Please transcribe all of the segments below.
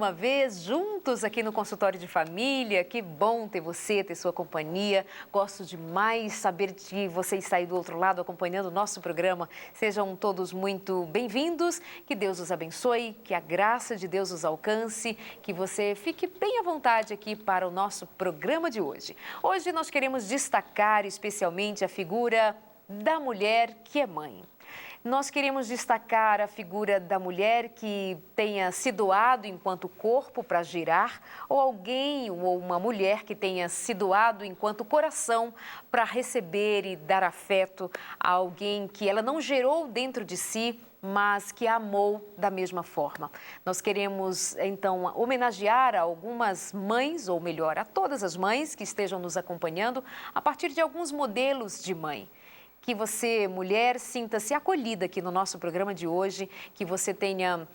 uma vez juntos aqui no Consultório de Família. Que bom ter você, ter sua companhia. Gosto demais saber que você está aí do outro lado acompanhando o nosso programa. Sejam todos muito bem-vindos. Que Deus os abençoe, que a graça de Deus os alcance, que você fique bem à vontade aqui para o nosso programa de hoje. Hoje nós queremos destacar especialmente a figura da mulher que é mãe. Nós queremos destacar a figura da mulher que tenha se doado enquanto corpo para girar, ou alguém ou uma mulher que tenha se doado enquanto coração para receber e dar afeto a alguém que ela não gerou dentro de si, mas que a amou da mesma forma. Nós queremos, então, homenagear a algumas mães, ou melhor, a todas as mães que estejam nos acompanhando, a partir de alguns modelos de mãe. Que você, mulher, sinta-se acolhida aqui no nosso programa de hoje, que você tenha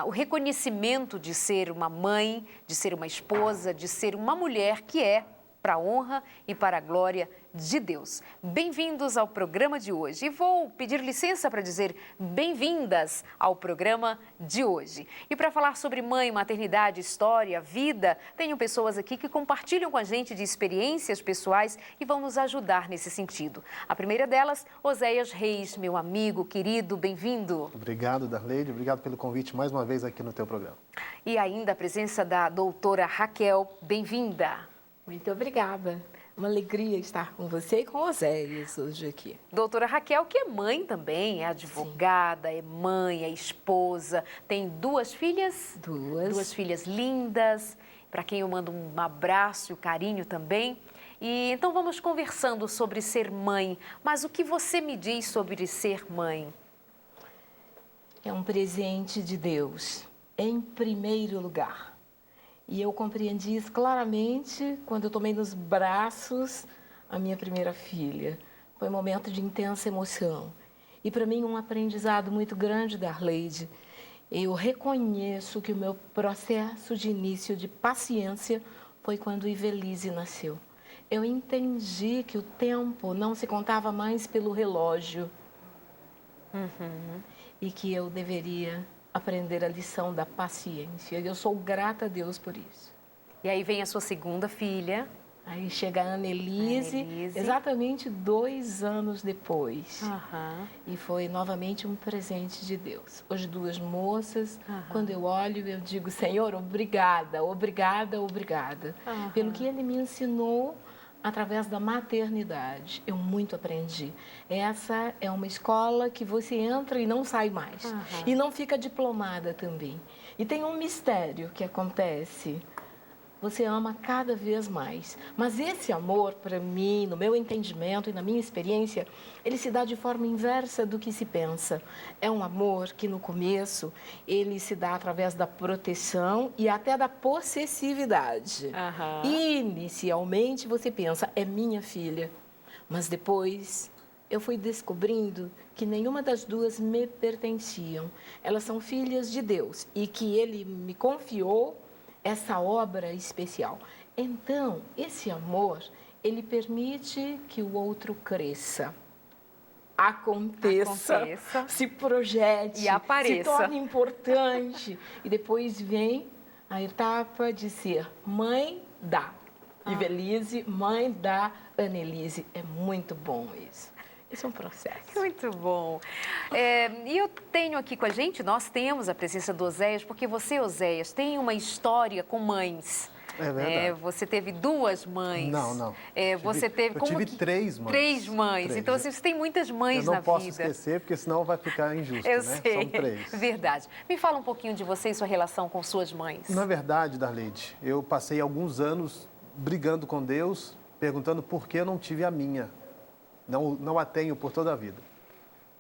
o reconhecimento de ser uma mãe, de ser uma esposa, de ser uma mulher que é para a honra e para a glória de Deus. Bem-vindos ao programa de hoje. E vou pedir licença para dizer bem-vindas ao programa de hoje. E para falar sobre mãe, maternidade, história, vida, tenho pessoas aqui que compartilham com a gente de experiências pessoais e vão nos ajudar nesse sentido. A primeira delas, Oséias Reis, meu amigo, querido, bem-vindo. Obrigado, Darleide. Obrigado pelo convite mais uma vez aqui no teu programa. E ainda a presença da doutora Raquel, bem-vinda. Muito obrigada. Uma alegria estar com você e com Oséias hoje aqui. Doutora Raquel, que é mãe também, é advogada, sim, é mãe, é esposa, tem duas filhas? Duas filhas lindas, para quem eu mando um abraço e um carinho também. E então vamos conversando sobre ser mãe, mas o que você me diz sobre ser mãe? É um presente de Deus, em primeiro lugar. E eu compreendi isso claramente quando eu tomei nos braços a minha primeira filha. Foi um momento de intensa emoção. E para mim um aprendizado muito grande, Darleide. Eu reconheço que o meu processo de início de paciência foi quando Ivelise nasceu. Eu entendi que o tempo não se contava mais pelo relógio. E que eu deveria aprender a lição da paciência. Eu sou grata a Deus por isso. E aí vem a sua segunda filha. Aí chega a Annelise, exatamente 2 anos depois. E foi novamente um presente de Deus. Hoje 2 moças, quando eu olho, eu digo, Senhor, obrigada, obrigada, obrigada. Pelo que Ele me ensinou através da maternidade. Eu muito aprendi. Essa é uma escola que você entra e não sai mais. E não fica diplomada também. E tem um mistério que acontece. Você ama cada vez mais. Mas esse amor, para mim, no meu entendimento e na minha experiência, ele se dá de forma inversa do que se pensa. É um amor que, no começo, ele se dá através da proteção e até da possessividade. Inicialmente, você pensa, é minha filha. Mas depois, eu fui descobrindo que nenhuma das duas me pertenciam. Elas são filhas de Deus e que Ele me confiou essa obra especial. Então, esse amor, ele permite que o outro cresça, aconteça, se projete, e apareça, se torne importante. E depois vem a etapa de ser mãe da Ivelise, mãe da Annelise. É muito bom isso. Esse é um processo. Muito bom. E eu tenho aqui com a gente, nós temos a presença do Oséias, porque você, Oséias, tem uma história com mães. É verdade. Você teve 2 mães. Não. Você teve, eu tive 3 mães. 3 mães. 3. Então, você tem muitas mães na vida. Eu não posso esquecer, porque senão vai ficar injusto, eu né? sei. São 3. Verdade. Me fala um pouquinho de você e sua relação com suas mães. Na verdade, Darleide, eu passei alguns anos brigando com Deus, perguntando por que eu não tive a minha. Não a tenho por toda a vida.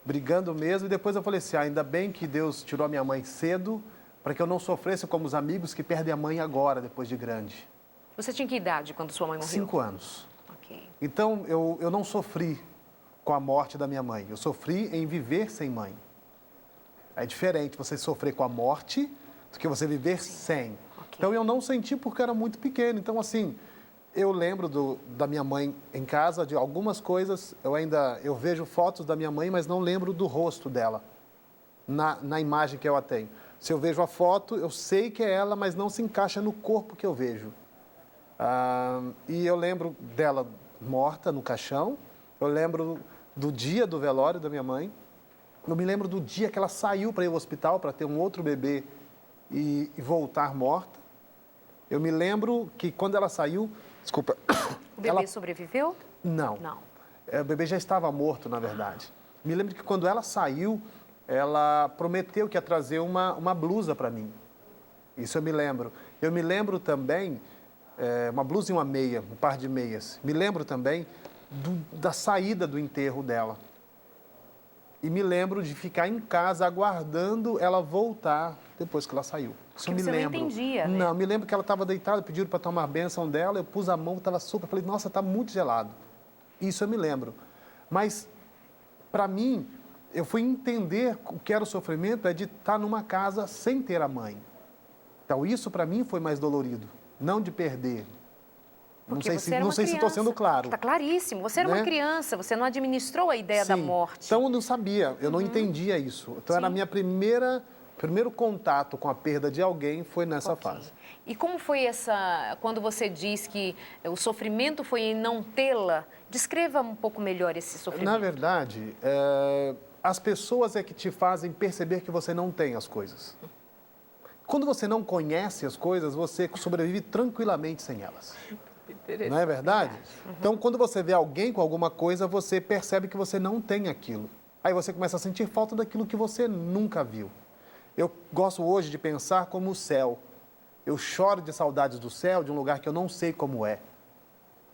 Brigando mesmo, e depois eu falei assim, ainda bem que Deus tirou a minha mãe cedo, para que eu não sofresse como os amigos que perdem a mãe agora, depois de grande. Você tinha que idade quando sua mãe morreu? 5 anos. Ok. Então, eu não sofri com a morte da minha mãe, eu sofri em viver sem mãe. É diferente você sofrer com a morte do que você viver sem. Okay. Então, eu não senti porque eu era muito pequeno. Então, assim, eu lembro da minha mãe em casa, de algumas coisas. Eu vejo fotos da minha mãe, mas não lembro do rosto dela, na imagem que eu a tenho. Se eu vejo a foto, eu sei que é ela, mas não se encaixa no corpo que eu vejo. E eu lembro dela morta no caixão, eu lembro do dia do velório da minha mãe, eu me lembro do dia que ela saiu para ir ao hospital para ter um outro bebê e voltar morta. Eu me lembro que quando ela saiu, desculpa... O bebê sobreviveu? Não. O bebê já estava morto, na verdade. Me lembro que quando ela saiu, ela prometeu que ia trazer uma blusa para mim. Isso eu me lembro. Eu me lembro também, uma blusa e uma meia, um par de meias. Me lembro também da saída do enterro dela. E me lembro de ficar em casa aguardando ela voltar depois que ela saiu. Isso eu me lembro. Não entendia, né? Não, me lembro que ela estava deitada, pediram para tomar a bênção dela, eu pus a mão, estava super, falei, nossa, está muito gelado. Isso eu me lembro. Mas, para mim, eu fui entender o que era o sofrimento, é de estar numa casa sem ter a mãe. Então, isso para mim foi mais dolorido, não de perder. Não sei se estou sendo claro. Está claríssimo. Você era uma criança, você não administrou a ideia da morte. Então, eu não sabia, eu não entendia isso. Então, era a minha primeiro contato com a perda de alguém foi nessa fase. E como foi quando você diz que o sofrimento foi em não tê-la, descreva um pouco melhor esse sofrimento. Na verdade, as pessoas é que te fazem perceber que você não tem as coisas. Quando você não conhece as coisas, você sobrevive tranquilamente sem elas. Não é verdade? Então, quando você vê alguém com alguma coisa, você percebe que você não tem aquilo. Aí você começa a sentir falta daquilo que você nunca viu. Eu gosto hoje de pensar como o céu. Eu choro de saudades do céu, de um lugar que eu não sei como é.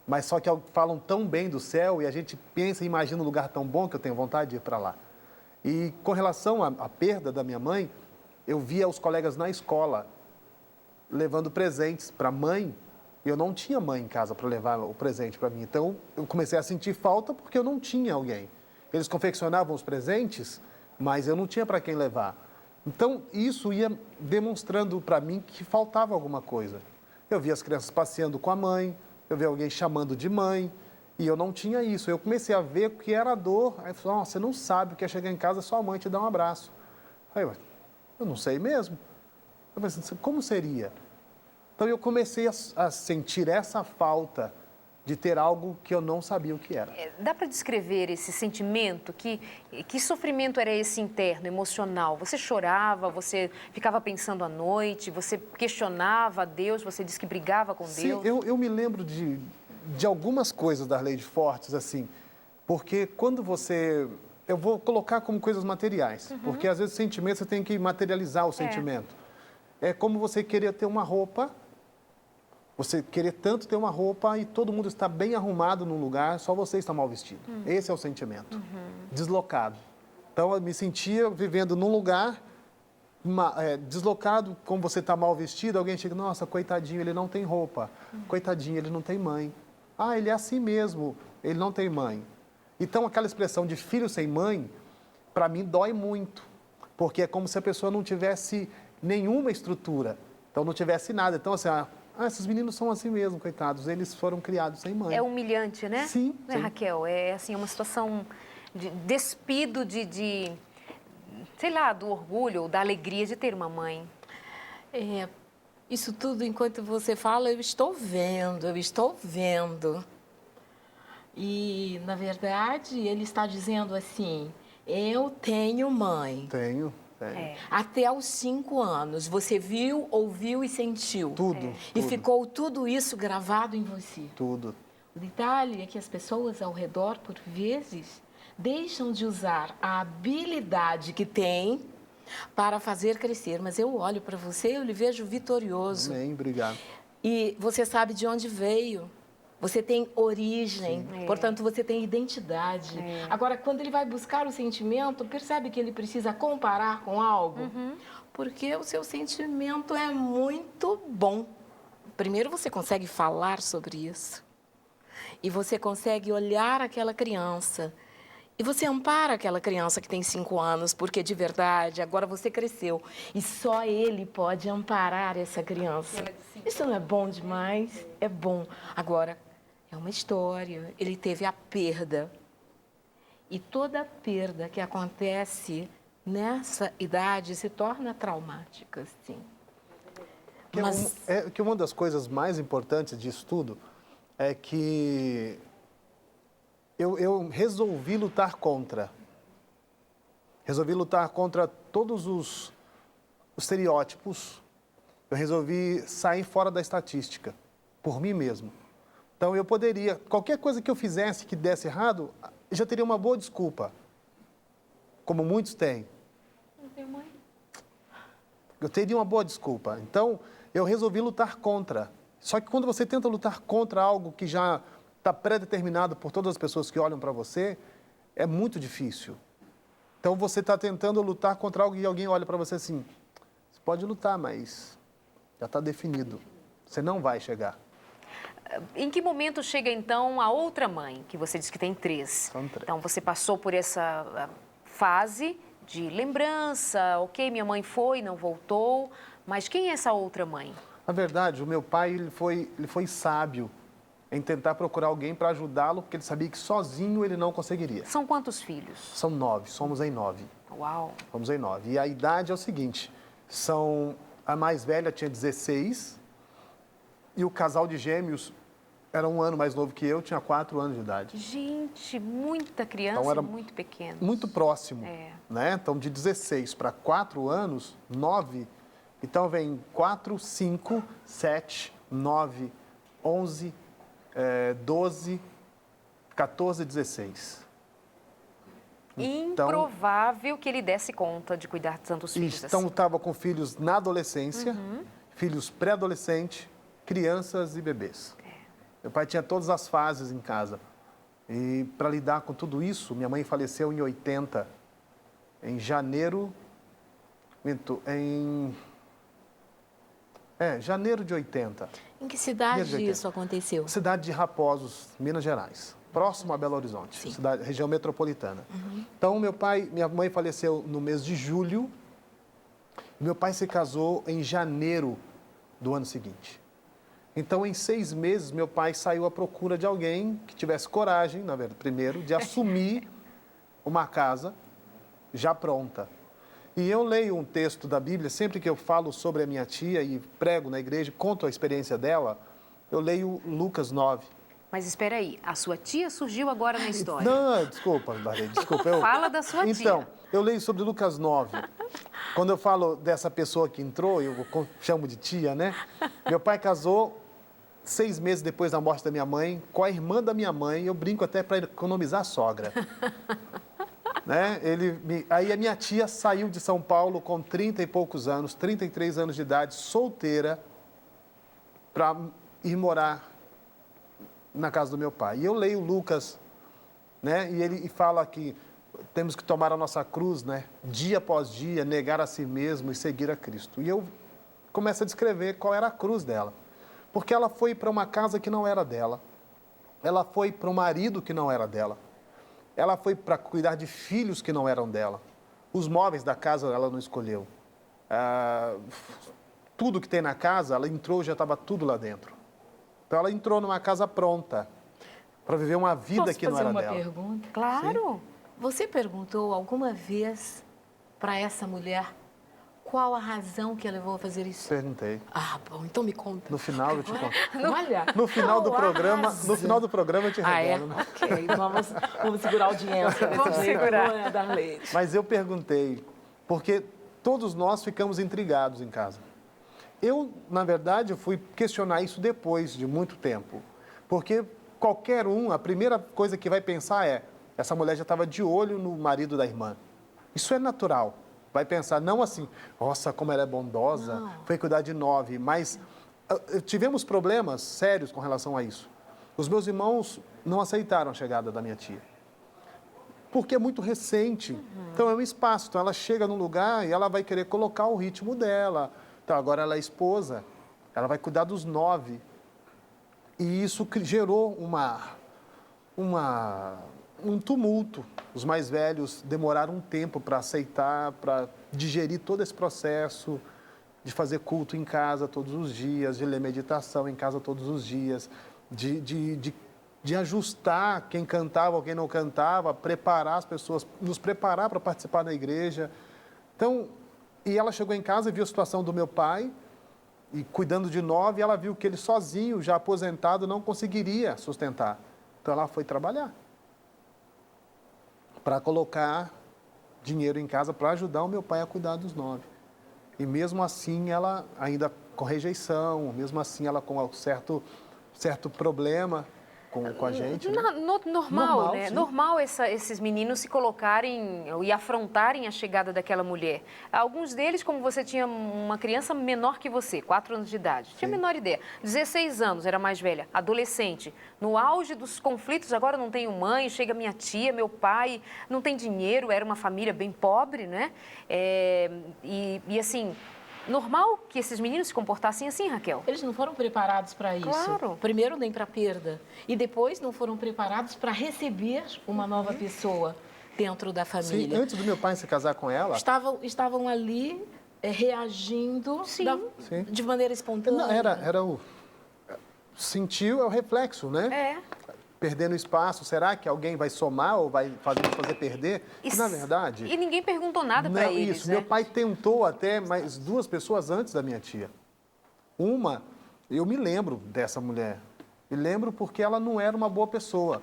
Mas só que falam tão bem do céu e a gente pensa e imagina um lugar tão bom que eu tenho vontade de ir para lá. E com relação à perda da minha mãe, eu via os colegas na escola levando presentes para a mãe. Eu não tinha mãe em casa para levar o presente para mim. Então, eu comecei a sentir falta porque eu não tinha alguém. Eles confeccionavam os presentes, mas eu não tinha para quem levar. Então, isso ia demonstrando para mim que faltava alguma coisa. Eu via as crianças passeando com a mãe, eu via alguém chamando de mãe, e eu não tinha isso. Eu comecei a ver o que era a dor. Aí eu falei, você não sabe o que é chegar em casa, sua mãe te dá um abraço. Aí eu não sei mesmo. Eu pensei, como seria? Então, eu comecei a sentir essa falta de ter algo que eu não sabia o que era. Dá para descrever esse sentimento? Que sofrimento era esse interno, emocional? Você chorava, você ficava pensando à noite, você questionava a Deus, você disse que brigava com Deus? Sim, eu me lembro de algumas coisas da Lei de Fortes, assim, porque quando você... Eu vou colocar como coisas materiais, porque às vezes o sentimento você tem que materializar o sentimento. É como você querer ter uma roupa... Você querer tanto ter uma roupa e todo mundo está bem arrumado num lugar, só você está mal vestido. Esse é o sentimento. Deslocado. Então, eu me sentia vivendo num lugar deslocado, como você está mal vestido, alguém chega, nossa, coitadinho, ele não tem roupa. Coitadinho, ele não tem mãe. Ah, ele é assim mesmo, ele não tem mãe. Então, aquela expressão de filho sem mãe, para mim, dói muito. Porque é como se a pessoa não tivesse nenhuma estrutura. Então, não tivesse nada. Então, assim... esses meninos são assim mesmo, coitados. Eles foram criados sem mãe. É humilhante, né? Sim. Né, sim. Raquel? É assim, uma situação de despido sei lá, do orgulho ou da alegria de ter uma mãe. Isso tudo, enquanto você fala, eu estou vendo. E, na verdade, ele está dizendo assim, eu tenho mãe. Tenho. Até aos 5 anos, você viu, ouviu e sentiu. Tudo. E ficou tudo isso gravado em você. Tudo. O detalhe é que as pessoas ao redor, por vezes, deixam de usar a habilidade que têm para fazer crescer. Mas eu olho para você e eu lhe vejo vitorioso. Amém, obrigado. E você sabe de onde veio. Você tem origem, portanto, você tem identidade. Agora, quando ele vai buscar o sentimento, percebe que ele precisa comparar com algo? Porque o seu sentimento é muito bom. Primeiro, você consegue falar sobre isso. E você consegue olhar aquela criança. E você ampara aquela criança que tem 5 anos, porque, de verdade, agora você cresceu. E só ele pode amparar essa criança. Isso não é bom demais? É bom. Agora, é uma história. Ele teve a perda. E toda perda que acontece nessa idade se torna traumática, sim. Que uma das coisas mais importantes disso tudo é que eu resolvi lutar contra. Resolvi lutar contra todos os estereótipos. Eu resolvi sair fora da estatística, por mim mesmo. Então, eu poderia, qualquer coisa que eu fizesse que desse errado, já teria uma boa desculpa, como muitos têm. Não tenho mãe. Eu teria uma boa desculpa. Então, eu resolvi lutar contra. Só que quando você tenta lutar contra algo que já está pré-determinado por todas as pessoas que olham para você, é muito difícil. Então, você está tentando lutar contra algo e alguém olha para você assim, você pode lutar, mas já está definido. Você não vai chegar. Em que momento chega, então, a outra mãe, que você disse que tem 3? São 3. Então, você passou por essa fase de lembrança, ok, minha mãe foi, não voltou, mas quem é essa outra mãe? Na verdade, o meu pai ele foi sábio em tentar procurar alguém para ajudá-lo, porque ele sabia que sozinho ele não conseguiria. São quantos filhos? São 9, somos em 9. Uau! Somos em 9. E a idade é o seguinte, a mais velha tinha 16 e o casal de gêmeos era 1 ano mais novo que eu, tinha 4 anos de idade. Gente, muita criança Então, era muito pequena. Muito próximo. É. Né? Então, de 16 para 4 anos, 9, então vem 4, 5, 7, 9, 11, 12, 14, 16. Então, improvável que ele desse conta de cuidar de tantos filhos então, assim. estava com filhos na adolescência, filhos pré-adolescente, crianças e bebês. Meu pai tinha todas as fases em casa. E para lidar com tudo isso, minha mãe faleceu em 80, em janeiro, janeiro de 80. Em que cidade Janeiro de 80. isso aconteceu? Cidade de Raposos, Minas Gerais, próximo a Belo Horizonte, região metropolitana. Então, minha mãe faleceu no mês de julho, e meu pai se casou em janeiro do ano seguinte. Então, em 6 meses, meu pai saiu à procura de alguém que tivesse coragem, na verdade, primeiro, de assumir uma casa já pronta. E eu leio um texto da Bíblia, sempre que eu falo sobre a minha tia e prego na igreja, conto a experiência dela, eu leio Lucas 9. Mas espera aí, a sua tia surgiu agora na história. Não, desculpa, Maria, desculpa. Fala da sua tia. Então, eu leio sobre Lucas 9. Quando eu falo dessa pessoa que entrou, eu chamo de tia, né? Meu pai casou 6 meses depois da morte da minha mãe, com a irmã da minha mãe, eu brinco até para economizar a sogra. Né? Aí a minha tia saiu de São Paulo com 30 e poucos anos, 33 anos de idade, solteira, para ir morar na casa do meu pai. E eu leio Lucas, né? E ele fala que temos que tomar a nossa cruz, né? Dia após dia, negar a si mesmo e seguir a Cristo. E eu começo a descrever qual era a cruz dela. Porque ela foi para uma casa que não era dela. Ela foi para um marido que não era dela. Ela foi para cuidar de filhos que não eram dela. Os móveis da casa ela não escolheu. Tudo que tem na casa, ela entrou e já estava tudo lá dentro. Então, ela entrou numa casa pronta para viver uma vida que não era dela. Posso fazer uma pergunta? Claro. Sim. Você perguntou alguma vez para essa mulher qual a razão que a levou a fazer isso? Perguntei. Ah, bom, então me conta. No final eu te conto. Olha, No final do qual a programa, razão? no final do programa eu te revelo. Ah, é? Ok, vamos segurar a audiência. Vamos segurar. Não é dar leite. Mas eu perguntei, porque todos nós ficamos intrigados em casa. Eu, na verdade, eu fui questionar isso depois de muito tempo. Porque qualquer um, a primeira coisa que vai pensar é, essa mulher já estava de olho no marido da irmã. Isso é natural. Vai pensar, não assim, nossa, como ela é bondosa, foi cuidar de 9. Mas tivemos problemas sérios com relação a isso. Os meus irmãos não aceitaram a chegada da minha tia. Porque é muito recente. Então, é um espaço. Então, ela chega num lugar e ela vai querer colocar o ritmo dela. Então, agora ela é esposa. Ela vai cuidar dos 9. E isso gerou um tumulto. Os mais velhos demoraram um tempo para aceitar, para digerir todo esse processo de fazer culto em casa todos os dias, de ler meditação em casa todos os dias, de ajustar quem cantava ou quem não cantava, preparar as pessoas, nos preparar para participar da igreja. Então, e ela chegou em casa e viu a situação do meu pai, e cuidando de 9, ela viu que ele sozinho, já aposentado, não conseguiria sustentar. Então, ela foi trabalhar para colocar dinheiro em casa para ajudar o meu pai a cuidar dos 9. E mesmo assim, ela ainda com rejeição, mesmo assim, ela com certo problema com a gente. Né? Normal, né? Sim. Normal esses meninos se colocarem e afrontarem a chegada daquela mulher. Alguns deles, como você tinha uma criança menor que você, 4 anos de idade, tinha a menor ideia. 16 anos, era mais velha, adolescente. No auge dos conflitos, agora não tenho mãe, chega minha tia, meu pai, não tem dinheiro, era uma família bem pobre, né? E assim... Normal que esses meninos se comportassem assim, Raquel? Eles não foram preparados para isso. Claro. Primeiro, nem para perda. E depois, não foram preparados para receber uma nova pessoa dentro da família. Sim, antes do meu pai se casar com ela... Estavam ali reagindo de maneira espontânea. Não, sentiu, é o reflexo, né? Perdendo espaço, será que alguém vai somar ou vai fazer perder? E, na verdade... E ninguém perguntou nada para eles, isso, né? meu pai tentou até mais 2 pessoas antes da minha tia. Uma, eu me lembro dessa mulher. Me lembro porque ela não era uma boa pessoa.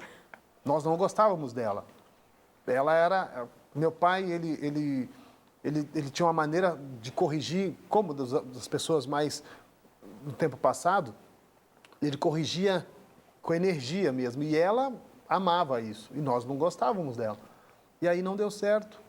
Nós não gostávamos dela. Ela era... Meu pai, ele tinha uma maneira de corrigir, como das pessoas mais no tempo passado, ele corrigia com energia mesmo. E ela amava isso. E nós não gostávamos dela. E aí não deu certo.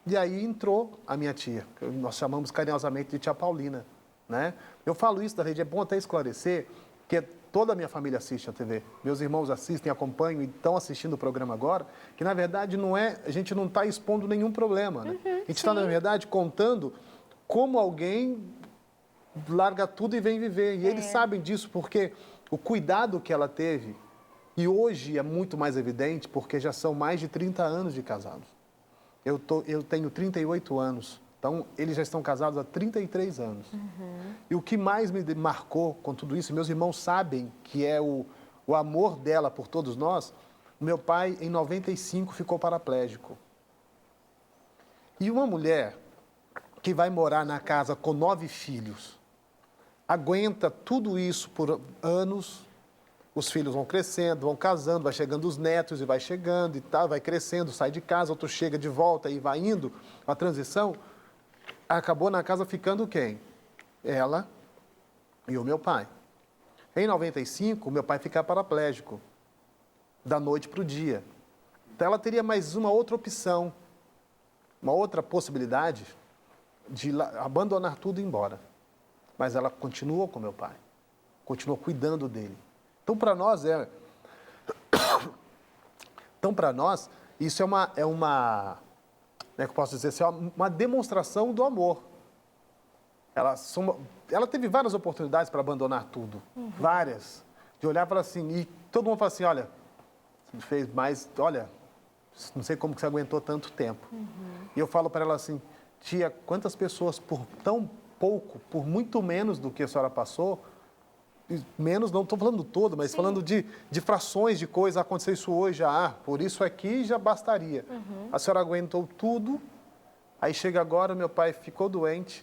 E aí entrou a minha tia, que nós chamamos carinhosamente de tia Paulina. Né? Eu falo isso, Darlene, é bom até esclarecer, que toda a minha família assiste a TV. Meus irmãos assistem, acompanham e estão assistindo o programa agora, que na verdade a gente não está expondo nenhum problema. Né? A gente está, na verdade, contando como alguém larga tudo e vem viver. E eles sabem disso porque... O cuidado que ela teve, e hoje é muito mais evidente, porque já são mais de 30 anos de casados. Eu tenho 38 anos, então eles já estão casados há 33 anos. E o que mais me marcou com tudo isso, meus irmãos sabem que é o amor dela por todos nós, meu pai, em 95, ficou paraplégico. E uma mulher que vai morar na casa com 9 filhos, aguenta tudo isso por anos, os filhos vão crescendo, vão casando, vai chegando os netos e vai chegando e tal, vai crescendo, sai de casa, outro chega de volta e vai indo, a transição, acabou na casa ficando quem? Ela e o meu pai. Em 95, meu pai fica paraplégico, da noite para o dia. Então ela teria mais uma outra opção, uma outra possibilidade de abandonar tudo e ir embora. Mas ela continuou com meu pai, continuou cuidando dele. Então, para nós, isso é uma como é que eu posso dizer, isso é uma demonstração do amor. Ela teve várias oportunidades para abandonar tudo, várias. De olhar para assim, e todo mundo fala assim, olha, você fez mais, olha, não sei como que você aguentou tanto tempo. E eu falo para ela assim, tia, quantas pessoas por tão pouco, por muito menos do que a senhora passou, menos, não estou falando todo, mas falando de frações de coisa, aconteceu isso hoje, por isso aqui já bastaria. A senhora aguentou tudo, aí chega agora, meu pai ficou doente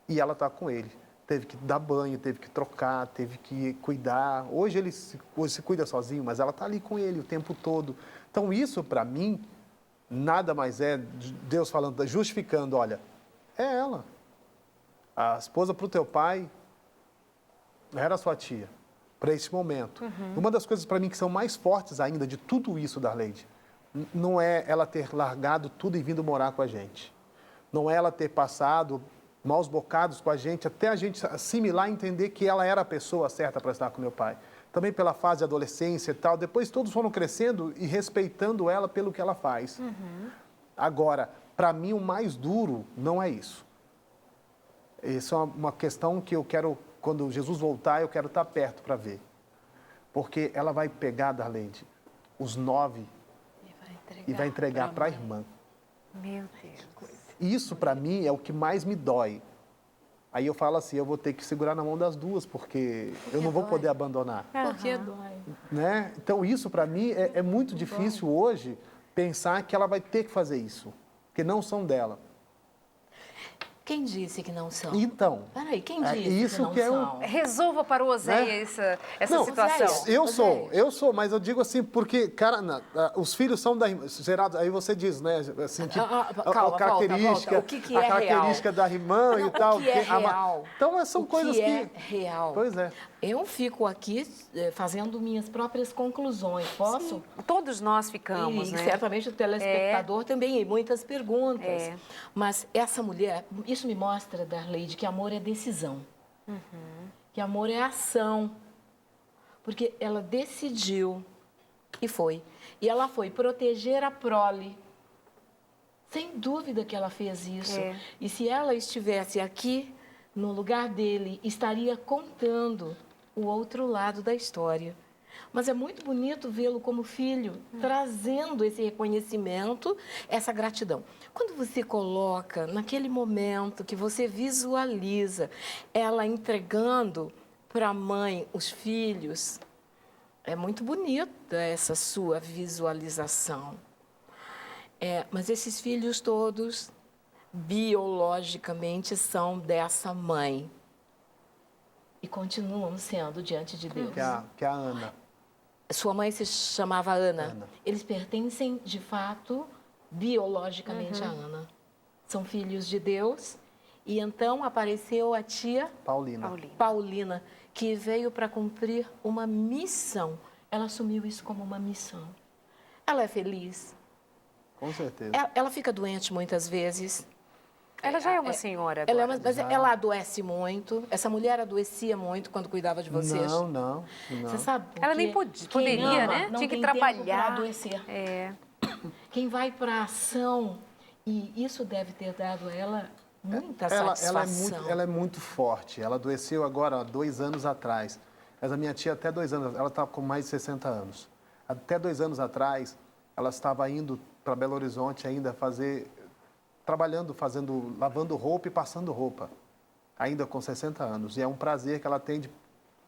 e ela está com ele. Teve que dar banho, teve que trocar, teve que cuidar. Hoje ele se cuida sozinho, mas ela está ali com ele o tempo todo. Então isso, para mim, nada mais é Deus falando, justificando, olha, é ela. A esposa para o teu pai era sua tia, para esse momento. Uma das coisas para mim que são mais fortes ainda de tudo isso, Darleide, não é ela ter largado tudo e vindo morar com a gente. Não é ela ter passado maus bocados com a gente, até a gente assimilar e entender que ela era a pessoa certa para estar com meu pai. Também pela fase de adolescência e tal. Depois todos foram crescendo e respeitando ela pelo que ela faz. Agora, para mim o mais duro não é isso. Isso é uma questão que eu quero, quando Jesus voltar, eu quero estar perto para ver. Porque ela vai pegar, Darleide, os 9 e vai entregar para a irmã. Meu Deus. Isso, para mim, é o que mais me dói. Aí eu falo assim, eu vou ter que segurar na mão das duas, porque eu não vou poder abandonar. Porque dói. Né? Então, isso, para mim, é muito difícil hoje pensar que ela vai ter que fazer isso, porque não são dela. Quem disse que não são? Então... Peraí, quem disse isso que não que é são? Resolva para o Oséia essa Não, situação. Oséia, eu sou, mas eu digo assim, porque, cara, os filhos são gerados, aí você diz, né, assim, que Calma, a característica, volta. O que é a característica real? da irmã Não, e tal. o que é real? Então, são coisas que que... é real? Pois é. Eu fico aqui fazendo minhas próprias conclusões, posso? Sim, todos nós ficamos, E né? certamente o telespectador também, e muitas perguntas. Mas essa mulher, isso me mostra, Darleide, que amor é decisão. Que amor é ação. Porque ela decidiu e foi. E ela foi proteger a prole. Sem dúvida que ela fez isso. E se ela estivesse aqui, no lugar dele, estaria contando o outro lado da história. Mas é muito bonito vê-lo como filho, trazendo esse reconhecimento, essa gratidão. Quando você coloca naquele momento que você visualiza ela entregando para a mãe os filhos, é muito bonita essa sua visualização. Mas esses filhos todos, biologicamente, são dessa mãe. E continuam sendo diante de Deus. Que é a Ana. Sua mãe se chamava Ana. Eles pertencem, de fato, biologicamente a Ana. São filhos de Deus. E então apareceu a tia Paulina, que veio para cumprir uma missão. Ela assumiu isso como uma missão. Ela é feliz. Com certeza. Ela fica doente muitas vezes. Ela já é uma senhora agora. Mas ela adoece muito. Essa mulher adoecia muito quando cuidava de vocês. Não. Você sabe por Ela quê? nem poderia, né? Não Tinha que tem trabalhar. tempo para adoecer. Quem vai para a ação, e isso deve ter dado a ela muita satisfação. Ela é muito forte. Ela adoeceu agora, 2 anos atrás. Mas a minha tia, até 2 anos, ela está com mais de 60 anos. Até 2 anos atrás, ela estava indo para Belo Horizonte ainda trabalhando, lavando roupa e passando roupa, ainda com 60 anos. E é um prazer que ela tem de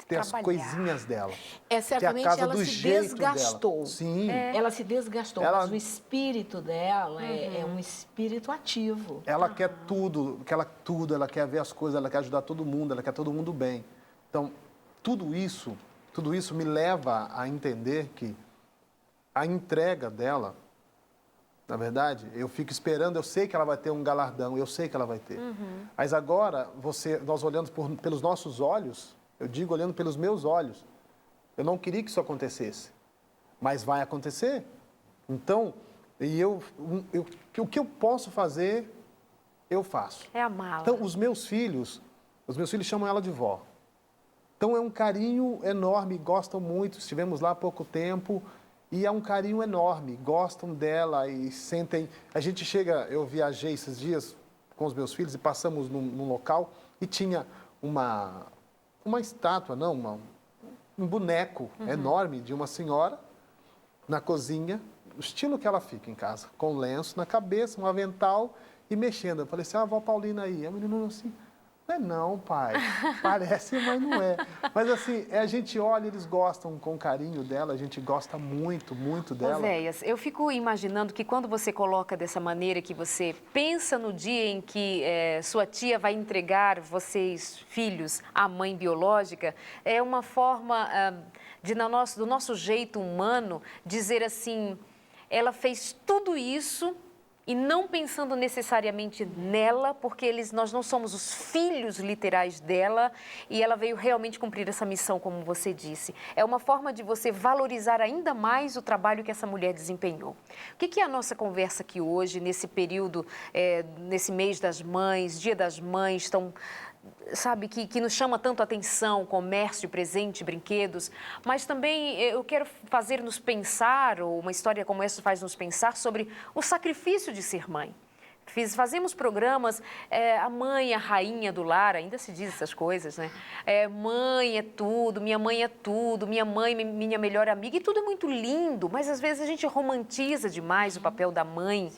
ter as coisinhas dela. Certamente ela se desgastou. Dela. Sim. Ela se desgastou, mas o espírito dela é um espírito ativo. Ela quer tudo, ela quer ver as coisas, ela quer ajudar todo mundo, ela quer todo mundo bem. Então, tudo isso me leva a entender que a entrega dela, na verdade, eu fico esperando, eu sei que ela vai ter um galardão, eu sei que ela vai ter. Mas agora, nós olhando pelos nossos olhos, eu digo olhando pelos meus olhos, eu não queria que isso acontecesse, mas vai acontecer. Então, o que eu posso fazer, eu faço. É amá-la. Então, os meus filhos chamam ela de vó. Então, é um carinho enorme, gostam muito, estivemos lá há pouco tempo. E é um carinho enorme, gostam dela e sentem... eu viajei esses dias com os meus filhos e passamos num local e tinha uma estátua, um boneco enorme de uma senhora na cozinha, o estilo que ela fica em casa, com lenço na cabeça, um avental e mexendo. Eu falei assim, a avó Paulina aí. A menina assim... Não, pai. Parece, mas não é. Mas assim, a gente olha, eles gostam com carinho dela, a gente gosta muito, muito dela. Oséias, eu fico imaginando que quando você coloca dessa maneira, que você pensa no dia em que sua tia vai entregar vocês, filhos, à mãe biológica, é uma forma do nosso jeito humano dizer assim, ela fez tudo isso e não pensando necessariamente nela, porque nós não somos os filhos literais dela, e ela veio realmente cumprir essa missão, como você disse. É uma forma de você valorizar ainda mais o trabalho que essa mulher desempenhou. O que é a nossa conversa aqui hoje, nesse período, nesse mês das mães, Dia das Mães, sabe, que nos chama tanto a atenção, comércio, presente, brinquedos, mas também eu quero fazer-nos pensar, ou uma história como essa faz nos pensar sobre o sacrifício de ser mãe. Fazemos programas, a mãe, a rainha do lar, ainda se diz essas coisas, né? Mãe é tudo, minha mãe é tudo, minha mãe, minha melhor amiga, e tudo é muito lindo, mas às vezes a gente romantiza demais o papel da mãe,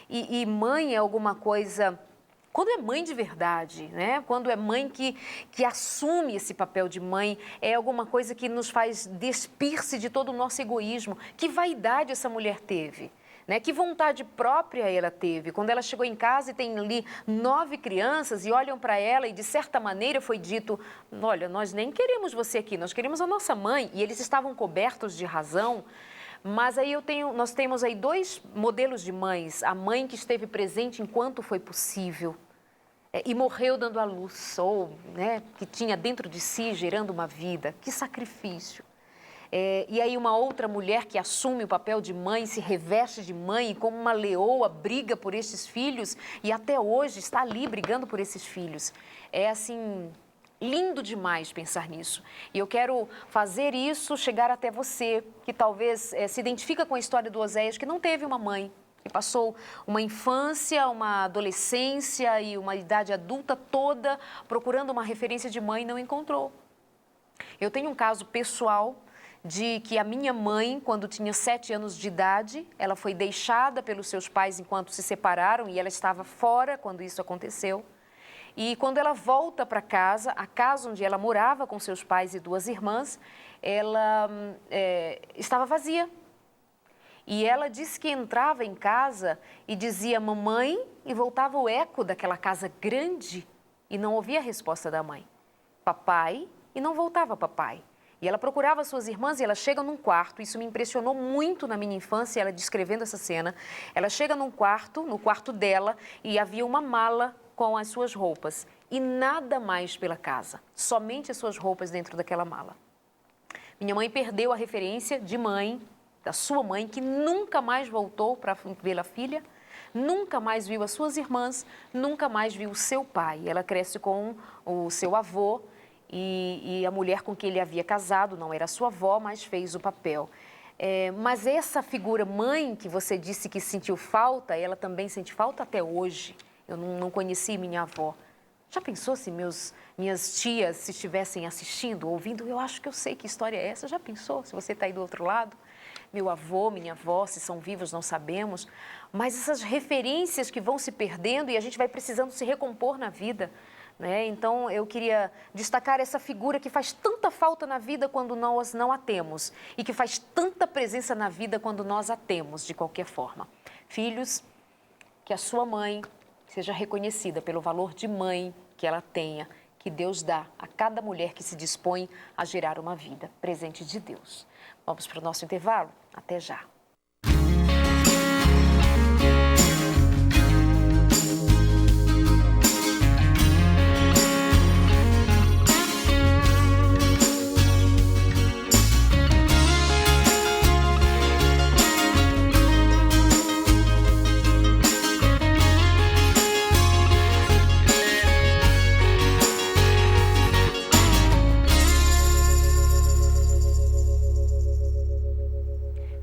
e mãe é alguma coisa... Quando é mãe de verdade, né? Quando é mãe que assume esse papel de mãe, é alguma coisa que nos faz despir-se de todo o nosso egoísmo. Que vaidade essa mulher teve Né? Que vontade própria ela teve? Quando ela chegou em casa e tem ali 9 crianças e olham para ela e, de certa maneira, foi dito, olha, nós nem queremos você aqui, nós queremos a nossa mãe. E eles estavam cobertos de razão. Mas aí nós temos aí 2 modelos de mães. A mãe que esteve presente enquanto foi possível e morreu dando à luz, ou né, que tinha dentro de si gerando uma vida. Que sacrifício. E aí uma outra mulher que assume o papel de mãe, se reveste de mãe e como uma leoa briga por estes filhos e até hoje está ali brigando por esses filhos. É assim, lindo demais pensar nisso. E eu quero fazer isso chegar até você, que talvez se identifica com a história do Oséias, que não teve uma mãe, que passou uma infância, uma adolescência e uma idade adulta toda procurando uma referência de mãe e não encontrou. Eu tenho um caso pessoal de que a minha mãe, quando tinha 7 anos de idade, ela foi deixada pelos seus pais enquanto se separaram e ela estava fora quando isso aconteceu. E quando ela volta para casa, a casa onde ela morava com seus pais e 2 irmãs, ela estava vazia. E ela disse que entrava em casa e dizia mamãe e voltava o eco daquela casa grande e não ouvia a resposta da mãe. Papai e não voltava papai. E ela procurava suas irmãs e ela chega num quarto, isso me impressionou muito na minha infância, ela descrevendo essa cena. Ela chega num quarto, no quarto dela, e havia uma mala com as suas roupas. E nada mais pela casa, somente as suas roupas dentro daquela mala. Minha mãe perdeu a referência de mãe, da sua mãe, que nunca mais voltou para ver a filha, nunca mais viu as suas irmãs, nunca mais viu o seu pai. Ela cresce com o seu avô, e a mulher com quem ele havia casado não era sua avó, mas fez o papel. Mas essa figura mãe que você disse que sentiu falta, ela também sente falta até hoje. Eu não conheci minha avó. Já pensou se minhas tias se estivessem assistindo, ouvindo? Eu acho que eu sei que história é essa. Já pensou se você está aí do outro lado? Meu avô, minha avó, se são vivos, não sabemos. Mas essas referências que vão se perdendo e a gente vai precisando se recompor na vida. Então, eu queria destacar essa figura que faz tanta falta na vida quando nós não a temos e que faz tanta presença na vida quando nós a temos, de qualquer forma. Filhos, que a sua mãe seja reconhecida pelo valor de mãe que ela tenha, que Deus dá a cada mulher que se dispõe a gerar uma vida, presente de Deus. Vamos para o nosso intervalo? Até já.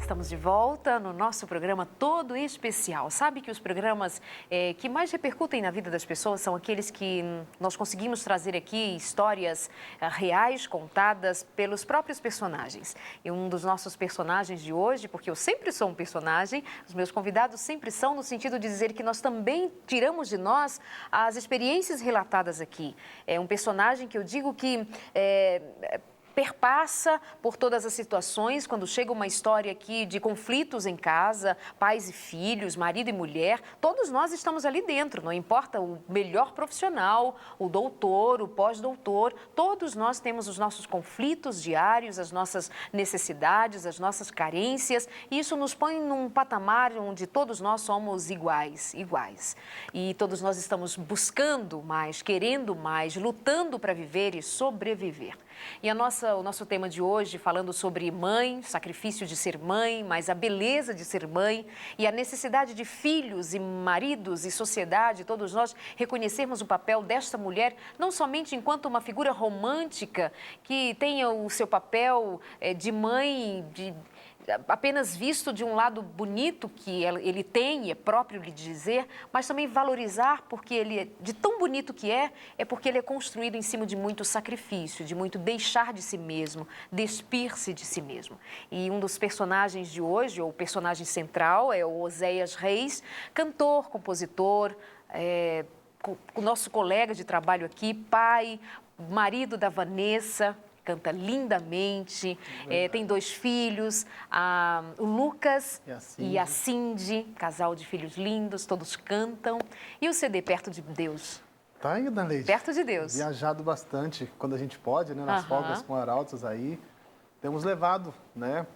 Estamos de volta no nosso programa todo especial. Sabe que os programas que mais repercutem na vida das pessoas são aqueles que nós conseguimos trazer aqui histórias reais contadas pelos próprios personagens. E um dos nossos personagens de hoje, porque eu sempre sou um personagem, os meus convidados sempre são, no sentido de dizer que nós também tiramos de nós as experiências relatadas aqui. É um personagem que eu digo que perpassa por todas as situações, quando chega uma história aqui de conflitos em casa, pais e filhos, marido e mulher, todos nós estamos ali dentro, não importa o melhor profissional, o doutor, o pós-doutor, todos nós temos os nossos conflitos diários, as nossas necessidades, as nossas carências, e isso nos põe num patamar onde todos nós somos iguais. E todos nós estamos buscando mais, querendo mais, lutando para viver e sobreviver. E o nosso tema de hoje, falando sobre mãe, sacrifício de ser mãe, mas a beleza de ser mãe e a necessidade de filhos e maridos e sociedade, todos nós reconhecermos o papel desta mulher, não somente enquanto uma figura romântica que tenha o seu papel de mãe, apenas visto de um lado bonito que ele tem, e é próprio lhe dizer, mas também valorizar porque ele, de tão bonito que é porque ele é construído em cima de muito sacrifício, de muito deixar de si mesmo, despir-se de si mesmo. E um dos personagens de hoje, ou o personagem central, é o Oséias Reis, cantor, compositor, o nosso colega de trabalho aqui, pai, marido da Vanessa, canta lindamente, tem 2 filhos, o Lucas e a Cindy, casal de filhos lindos, todos cantam. E o CD Perto de Deus? Tá aí, Darleide. Perto de Deus. Viajado bastante, quando a gente pode, né? Nas folgas com arautos aí. Temos levado, né?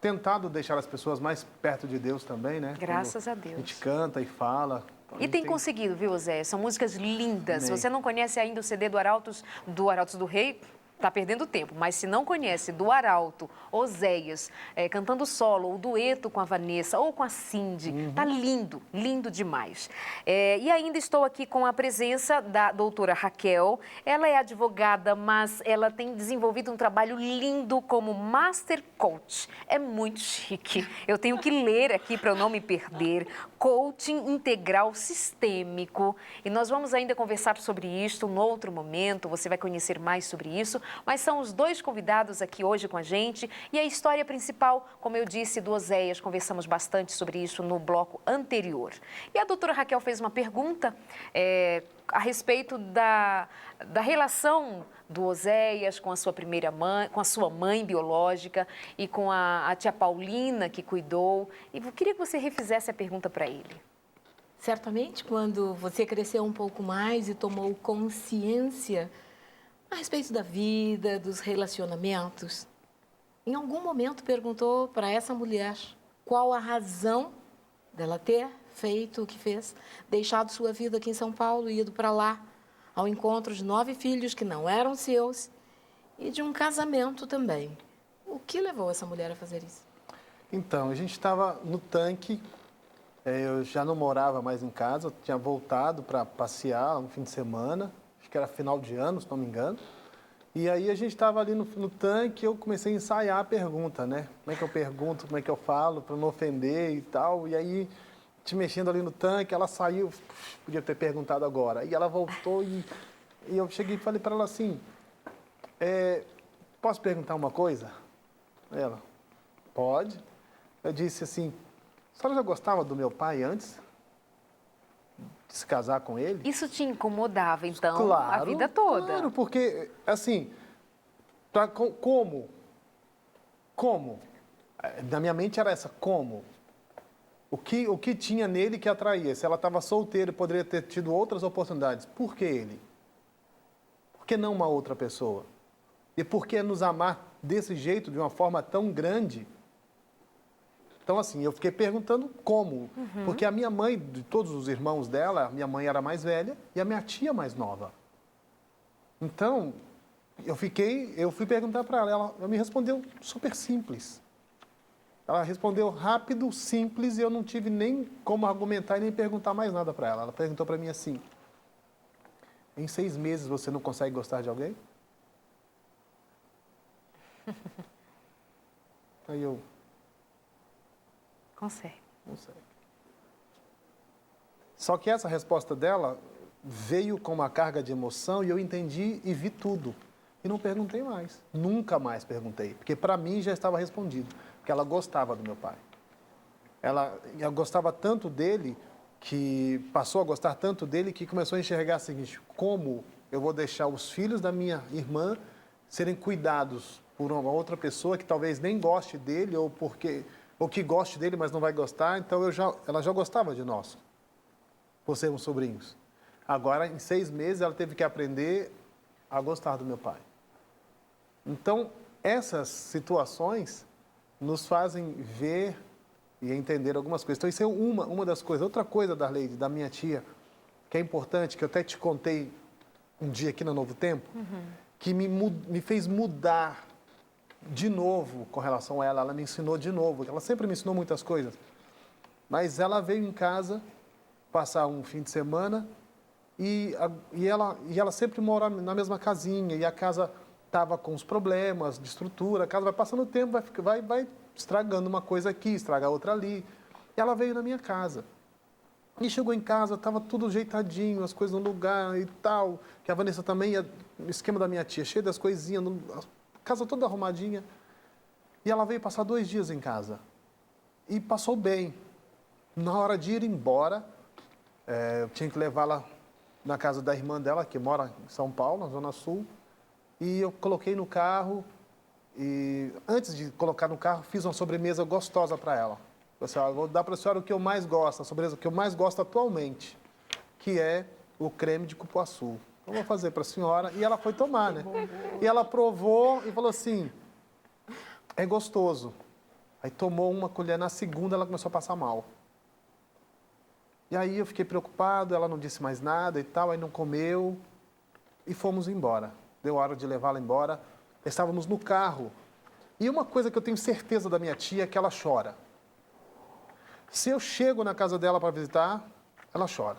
Tentado deixar as pessoas mais perto de Deus também, né? Graças a Deus. A gente canta e fala. Então, e tem conseguido, viu, Zé? São músicas lindas. Se você não conhece ainda o CD do Arautos do Rei, está perdendo tempo. Mas se não conhece do Arauto, Oséias, cantando solo, ou dueto com a Vanessa, ou com a Cindy, tá lindo, lindo demais. E ainda estou aqui com a presença da doutora Raquel. Ela é advogada, mas ela tem desenvolvido um trabalho lindo como Master Coach. É muito chique. Eu tenho que ler aqui para eu não me perder. Coaching integral sistêmico. E nós vamos ainda conversar sobre isso no outro momento. Você vai conhecer mais sobre isso. Mas são os 2 convidados aqui hoje com a gente. E a história principal, como eu disse, do Oséias, conversamos bastante sobre isso no bloco anterior. E a doutora Raquel fez uma pergunta a respeito da relação do Oséias com a sua primeira mãe, com a sua mãe biológica e com a tia Paulina, que cuidou. E eu queria que você refizesse a pergunta para ele. Certamente, quando você cresceu um pouco mais e tomou consciência a respeito da vida, dos relacionamentos, em algum momento perguntou para essa mulher qual a razão dela ter feito o que fez, deixado sua vida aqui em São Paulo e ido para lá, ao encontro de 9 filhos que não eram seus e de um casamento também. O que levou essa mulher a fazer isso? Então, a gente estava no tanque, eu já não morava mais em casa, eu tinha voltado para passear um fim de semana, acho que era final de ano, se não me engano. E aí a gente estava ali no tanque, eu comecei a ensaiar a pergunta, né? Como é que eu pergunto, como é que eu falo, para não ofender e tal. E aí, te mexendo ali no tanque, ela saiu, podia ter perguntado agora. E ela voltou e eu cheguei e falei para ela assim, posso perguntar uma coisa? Ela, pode. Eu disse assim, a senhora já gostava do meu pai antes de se casar com ele? Isso te incomodava, então, Claro, a vida toda? Claro, porque, assim, como? Na minha mente era essa, como? O que tinha nele que atraía? Se ela estava solteira e poderia ter tido outras oportunidades, por que ele? Por que não uma outra pessoa? E por que nos amar desse jeito, de uma forma tão grande? Então, assim, eu fiquei perguntando como. Porque a minha mãe, de todos os irmãos dela, minha mãe era mais velha e a minha tia mais nova. Então, eu fui perguntar para ela me respondeu super simples. Ela respondeu rápido, simples, e eu não tive nem como argumentar e nem perguntar mais nada para ela. Ela perguntou para mim assim, em 6 meses você não consegue gostar de alguém? Aí eu... Consegue. Consegue. Só que essa resposta dela veio com uma carga de emoção e eu entendi e vi tudo. E não perguntei mais. Nunca mais perguntei. Porque para mim já estava respondido. Porque ela gostava do meu pai. Ela gostava tanto dele, que passou a gostar tanto dele, que começou a enxergar o seguinte, como eu vou deixar os filhos da minha irmã serem cuidados por uma outra pessoa que talvez nem goste dele ou que goste dele, mas não vai gostar. Então, ela já gostava de nós, por sermos sobrinhos. Agora, em 6 meses, ela teve que aprender a gostar do meu pai. Então, essas situações nos fazem ver e entender algumas coisas. Então, isso é uma das coisas. Outra coisa, Darleide, da minha tia, que é importante, que eu até te contei um dia aqui no Novo Tempo, que me fez mudar de novo com relação a ela me ensinou de novo, ela sempre me ensinou muitas coisas, mas ela veio em casa passar um fim de semana e ela sempre mora na mesma casinha e a casa estava com os problemas de estrutura, a casa vai passando o tempo, vai estragando uma coisa aqui, estraga outra ali. E ela veio na minha casa. E chegou em casa, estava tudo ajeitadinho, as coisas no lugar e tal, que a Vanessa também, o esquema da minha tia, cheio das coisinhas, casa toda arrumadinha. E ela veio passar 2 dias em casa. E passou bem. Na hora de ir embora, eu tinha que levá-la na casa da irmã dela, que mora em São Paulo, na Zona Sul. e eu coloquei no carro e antes de colocar no carro, fiz uma sobremesa gostosa para ela. Eu disse, vou dar para a senhora o que eu mais gosto, a sobremesa que eu mais gosto atualmente, que é o creme de cupuaçu. Eu vou fazer para a senhora. E ela foi tomar, né? E ela provou e falou assim, é gostoso. Aí tomou uma colher, na segunda ela começou a passar mal. E aí eu fiquei preocupado, ela não disse mais nada e tal, aí não comeu e fomos embora. Deu hora de levá-la embora. Estávamos no carro. E uma coisa que eu tenho certeza da minha tia é que ela chora. Se eu chego na casa dela para visitar, ela chora.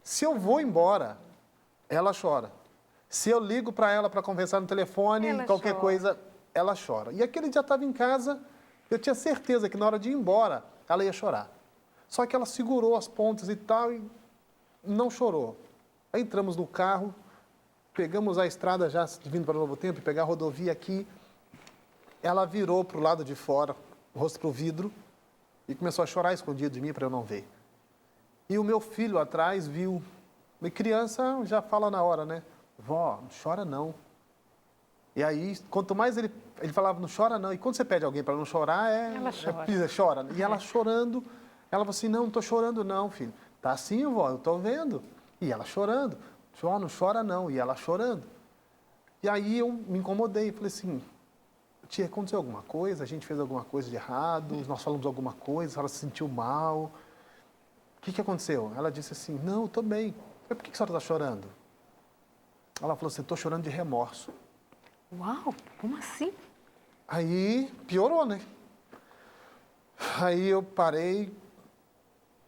Se eu vou embora, ela chora. Se eu ligo para ela para conversar no telefone, Ela qualquer chora. coisa, ela chora. E aquele dia estava em casa, eu tinha certeza que na hora de ir embora, ela ia chorar. Só que ela segurou as pontas e tal e não chorou. Aí entramos no carro, pegamos a estrada já vindo para o Novo Tempo, pegar a rodovia aqui. Ela virou para o lado de fora, o rosto para o vidro, e começou a chorar escondido de mim para eu não ver. E o meu filho atrás viu. E criança já fala na hora, né? Vó, não chora não. E aí, quanto mais ele falava, não chora não. E quando você pede alguém para não chorar, Ela chora. chora. E ela chorando, ela falou assim, não estou chorando não, filho. Tá sim, vó, eu estou vendo. E ela chorando. Não chora não. E ela chorando. E aí eu me incomodei, falei assim, tia, aconteceu alguma coisa? A gente fez alguma coisa de errado? Nós falamos alguma coisa? Ela se sentiu mal? O que aconteceu? Ela disse assim, não, eu estou bem. Eu falei, por que a senhora está chorando? Ela falou assim, estou chorando de remorso. Uau, como assim? Aí piorou, né? Aí eu parei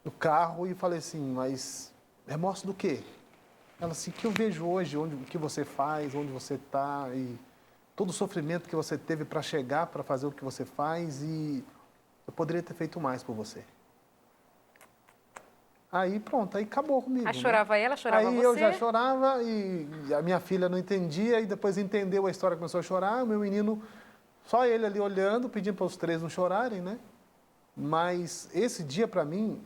no carro e falei assim, mas remorso do quê? Ela assim, o que eu vejo hoje, o que você faz, onde você está, e todo o sofrimento que você teve para chegar, para fazer o que você faz, e eu poderia ter feito mais por você. Aí pronto, aí acabou comigo. Aí chorava ela, chorava aí você? Eu já chorava e a minha filha não entendia, e depois entendeu a história, começou a chorar, o meu menino, só ele ali olhando, pedindo para os três não chorarem, né? Mas esse dia para mim,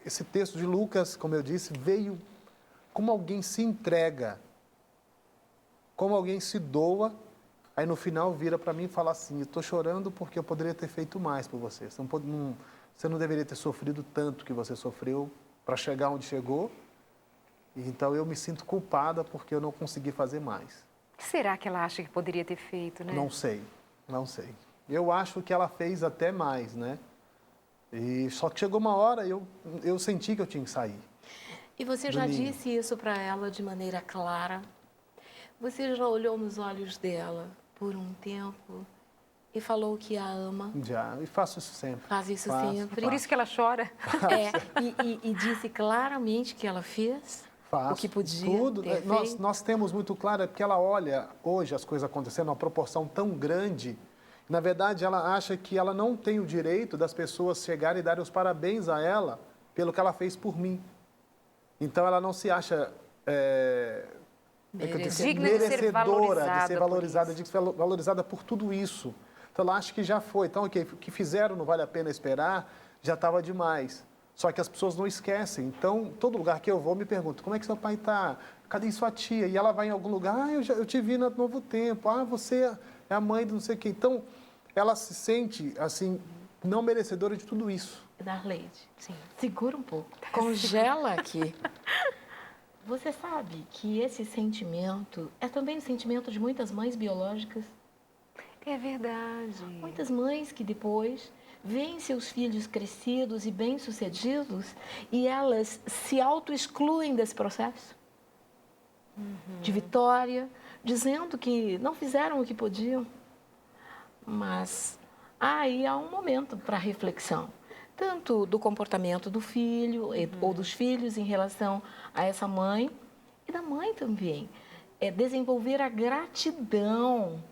esse texto de Lucas, como eu disse, veio como alguém se entrega, como alguém se doa, aí no final vira para mim e fala assim, eu estou chorando porque eu poderia ter feito mais por você. Você não deveria ter sofrido tanto que você sofreu para chegar onde chegou. Então eu me sinto culpada porque eu não consegui fazer mais. O que será que ela acha que poderia ter feito, né? Não sei. Eu acho que ela fez até mais, né? E só que chegou uma hora eu senti que eu tinha que sair. E você já disse isso para ela de maneira clara? Você já olhou nos olhos dela por um tempo e falou que a ama? Já, e faço isso sempre. Faz isso sempre? Por isso que ela chora? E disse claramente que ela fez? Faço. O que podia Tudo. ter Nós temos muito claro, é porque ela olha hoje as coisas acontecendo numa proporção tão grande. Na verdade, ela acha que ela não tem o direito das pessoas chegarem e darem os parabéns a ela pelo que ela fez por mim. Então, ela não se acha digna de ser valorizada por tudo isso. Então, ela acha que já foi. Então, o que fizeram não vale a pena esperar, já estava demais. Só que as pessoas não esquecem. Então, todo lugar que eu vou, me pergunto, como é que seu pai está? Cadê sua tia? E ela vai em algum lugar, eu te vi no Novo Tempo. Você é a mãe de não sei o quê. Então, ela se sente, assim, não merecedora de tudo isso. Darleide, sim. Segura um pouco. Congela aqui. Você sabe que esse sentimento é também o sentimento de muitas mães biológicas? É verdade. Muitas mães que depois veem seus filhos crescidos e bem-sucedidos e elas se auto-excluem desse processo de vitória, dizendo que não fizeram o que podiam. Mas aí há um momento para reflexão, tanto do comportamento do filho ou dos filhos em relação a essa mãe e da mãe também. É desenvolver a gratidão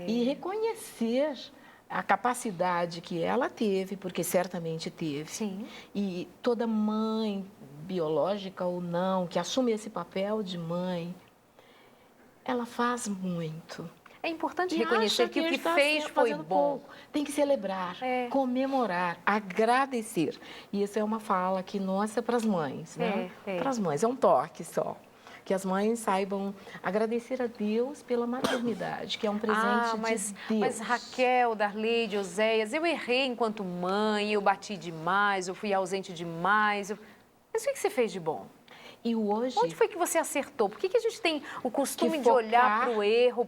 e reconhecer a capacidade que ela teve, porque certamente teve. Sim. E toda mãe, biológica ou não, que assume esse papel de mãe, ela faz muito. É importante reconhecer que o que fez foi bom. Pouco. Tem que celebrar, comemorar, agradecer. E isso é uma fala que nossa para as mães, né? Para as mães, é um toque só. que as mães saibam agradecer a Deus pela maternidade, que é um presente de Deus. Mas Raquel, Darleide, Oséias, eu errei enquanto mãe, eu bati demais, eu fui ausente demais. Mas o que você fez de bom? E hoje... Onde foi que você acertou? Por que a gente tem o costume de olhar para o erro,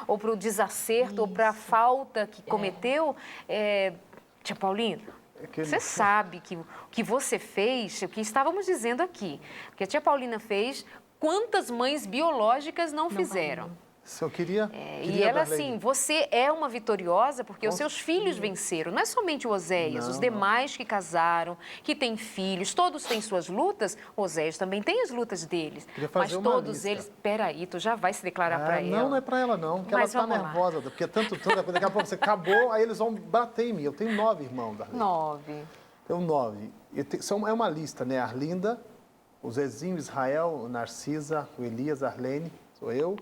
ou para o desacerto, ou para a falta que cometeu? Tia Paulina, você sabe que o que você fez, o que estávamos dizendo aqui, o que a tia Paulina fez, quantas mães biológicas não fizeram? Se eu queria E ela, assim, você é uma vitoriosa porque os seus filhos venceram. Não é somente o Oséias, os demais que casaram, que têm filhos, todos têm suas lutas. O Oséias também tem as lutas deles. Mas todos eles... Peraí, tu já vai se declarar para ela. Não é para ela não, porque ela está nervosa. Porque daqui a pouco você acabou, aí eles vão bater em mim. Eu tenho 9 irmãos, Darlene. 9. Tenho 9. É uma lista, né? Arlinda, o Zezinho, Israel, o Narcisa, o Elias, a Arlene, sou eu.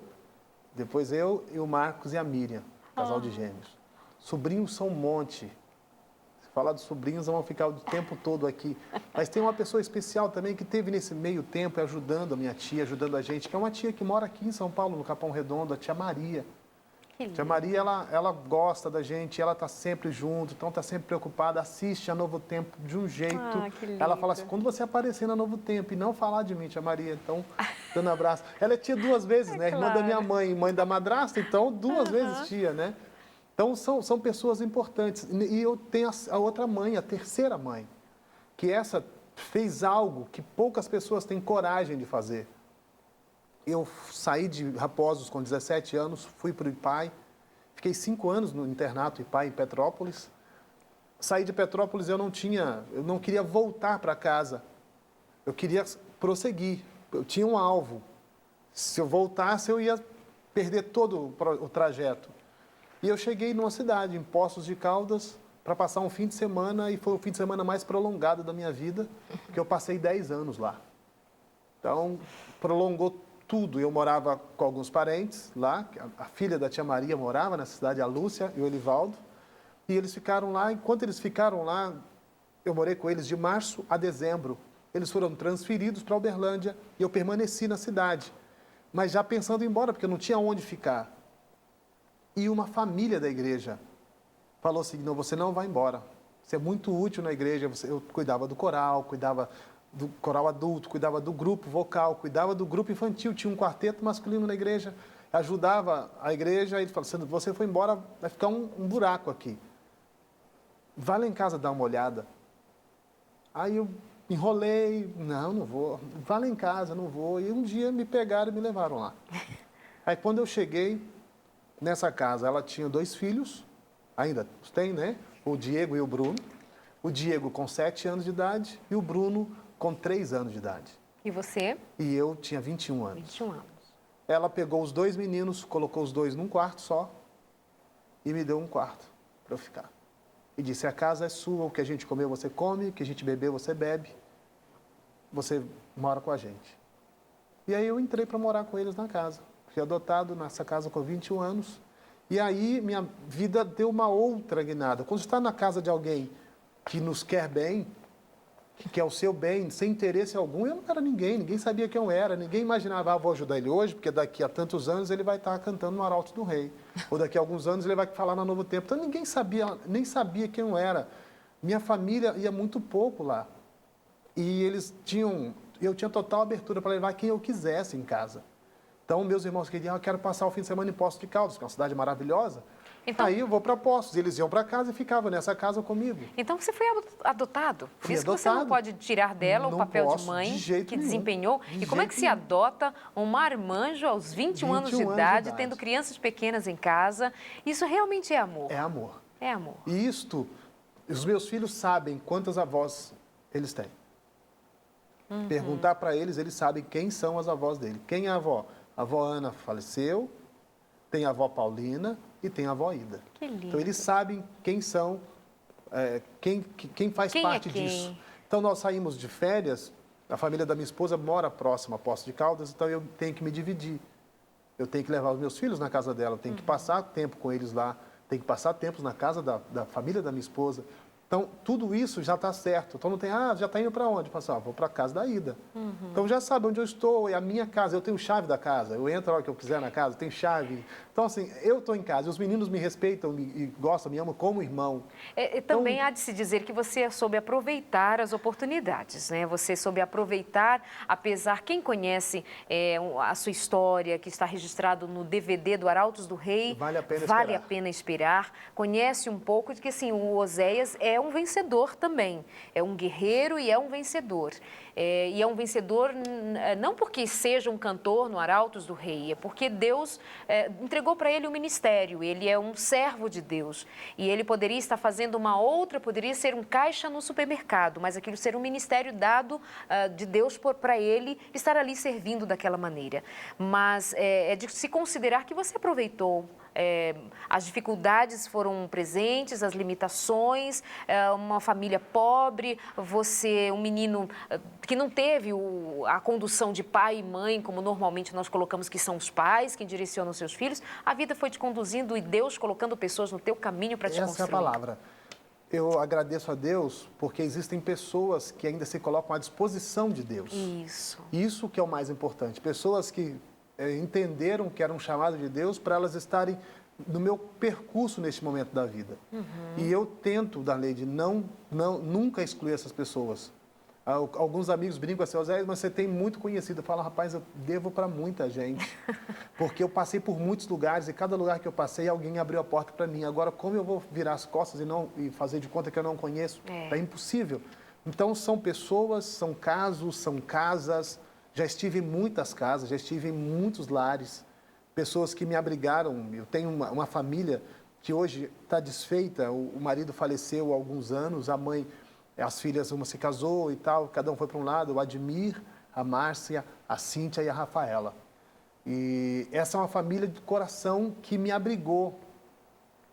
Depois eu e o Marcos e a Miriam, casal de gêmeos. Sobrinhos são um monte. Se falar de sobrinhos, vão ficar o tempo todo aqui. Mas tem uma pessoa especial também que teve nesse meio tempo ajudando a minha tia, ajudando a gente, que é uma tia que mora aqui em São Paulo, no Capão Redondo, a tia Maria. A tia Maria, ela gosta da gente, ela está sempre junto, então está sempre preocupada, assiste a Novo Tempo de um jeito. Ela fala assim, quando você aparecer na Novo Tempo e não falar de mim, tia Maria, então, dando abraço. Ela é tia 2 vezes, né? Irmã da minha mãe, mãe da madrasta, então 2 vezes tia, né? Então, são pessoas importantes. E eu tenho a outra mãe, a terceira mãe, que essa fez algo que poucas pessoas têm coragem de fazer. Eu saí de Raposos com 17 anos, fui para o IPAI, fiquei 5 anos no internato IPAI em Petrópolis. Saí de Petrópolis, eu não queria voltar para casa, eu queria prosseguir, eu tinha um alvo. Se eu voltasse, eu ia perder todo o trajeto. E eu cheguei numa cidade, em Poços de Caldas, para passar um fim de semana, e foi o fim de semana mais prolongado da minha vida, porque eu passei 10 anos lá. Então, prolongou tudo. Eu morava com alguns parentes lá, a filha da tia Maria morava nessa cidade, a Lúcia e o Elivaldo, e eles ficaram lá. Enquanto eles ficaram lá, eu morei com eles de março a dezembro. Eles foram transferidos para Uberlândia e eu permaneci na cidade, mas já pensando em ir embora, porque eu não tinha onde ficar. E uma família da igreja falou assim, não, você não vai embora, você é muito útil na igreja. Eu cuidava do coral adulto, cuidava do grupo vocal, cuidava do grupo infantil, tinha um quarteto masculino na igreja, ajudava a igreja, e ele falou, você foi embora, vai ficar um buraco aqui. Vai lá em casa dar uma olhada. Aí eu enrolei, não vou, vai lá em casa, não vou. E um dia me pegaram e me levaram lá. Aí quando eu cheguei nessa casa, ela tinha 2 filhos, ainda tem, né? O Diego e o Bruno. O Diego com 7 anos de idade e o Bruno com 3 anos de idade. E você? E eu tinha 21 anos. 21 anos. Ela pegou os 2 meninos, colocou os 2 num quarto só e me deu um quarto para eu ficar. E disse, a casa é sua, o que a gente comeu você come, o que a gente bebeu você bebe, você mora com a gente. E aí eu entrei para morar com eles na casa. Fui adotado nessa casa com 21 anos. E aí minha vida deu uma outra guinada. Quando você está na casa de alguém que nos quer bem, que quer o seu bem, sem interesse algum, eu não era ninguém sabia quem eu era, ninguém imaginava, vou ajudar ele hoje, porque daqui a tantos anos ele vai estar cantando no Arauto do Rei, ou daqui a alguns anos ele vai falar no Novo Tempo. Então ninguém sabia, nem sabia quem eu era. Minha família ia muito pouco lá. E eu tinha total abertura para levar quem eu quisesse em casa. Então meus irmãos queriam, eu quero passar o fim de semana em Poços de Caldas, que é uma cidade maravilhosa. Então, aí eu vou para Poços, eles iam para casa e ficavam nessa casa comigo. Então você foi adotado. Por isso que adotado. você não pode tirar dela o papel de mãe que desempenhou. E como é que se adota um marmanjo aos 21 anos de idade, tendo crianças pequenas em casa? Isso realmente é amor. É amor. É amor. E os meus filhos sabem quantas avós eles têm. Perguntar para eles, eles sabem quem são as avós dele. Quem é a avó? A avó Ana faleceu, tem a avó Paulina e tem a avó Ida. Que lindo. Então, eles sabem quem são, quem faz parte disso. Então, nós saímos de férias, a família da minha esposa mora próxima a Poços de Caldas, então eu tenho que me dividir. Eu tenho que levar os meus filhos na casa dela, eu tenho que passar tempo com eles lá, tenho que passar tempos na casa da família da minha esposa. Então, tudo isso já está certo. Então, não tem, já está indo para onde? Fala assim, vou para a casa da Ida. Então, já sabe onde eu estou, é a minha casa, eu tenho chave da casa, eu entro a hora que eu quiser na casa, tenho chave. Então, assim, eu estou em casa, os meninos me respeitam e gostam, me amam como irmão. Também então, há de se dizer que você soube aproveitar as oportunidades, né? Você soube aproveitar, apesar, quem conhece a sua história, que está registrado no DVD do Arautos do Rei, vale a pena esperar. Conhece um pouco de que, assim, o Oséias é um vencedor também, é um guerreiro e é um vencedor. E é um vencedor não porque seja um cantor no Arautos do Rei, é porque Deus entregou para ele o ministério, ele é um servo de Deus. E ele poderia estar fazendo uma outra, poderia ser um caixa no supermercado, mas aquilo ser um ministério dado de Deus para ele estar ali servindo daquela maneira. Mas é de se considerar que você aproveitou. As dificuldades foram presentes, as limitações, uma família pobre, você, um menino que não teve a condução de pai e mãe, como normalmente nós colocamos que são os pais, que direcionam seus filhos, a vida foi te conduzindo e Deus colocando pessoas no teu caminho para te construir. Essa é a palavra. Eu agradeço a Deus porque existem pessoas que ainda se colocam à disposição de Deus. Isso. Isso que é o mais importante. Pessoas que entenderam que era um chamado de Deus para elas estarem no meu percurso neste momento da vida. E eu tento, Darleide, nunca excluir essas pessoas. Alguns amigos brincam assim, Oséias, mas você tem muito conhecido. Eu falo, rapaz, eu devo para muita gente. Porque eu passei por muitos lugares e cada lugar que eu passei, alguém abriu a porta para mim. Agora, como eu vou virar as costas e fazer de conta que eu não conheço? É impossível. Então, são pessoas, são casos, são casas. Já estive em muitas casas, já estive em muitos lares. Pessoas que me abrigaram. Eu tenho uma família que hoje está desfeita. O marido faleceu há alguns anos, a mãe, as filhas, uma se casou e tal, cada um foi para um lado. O Admir, a Márcia, a Cíntia e a Rafaela. E essa é uma família de coração que me abrigou.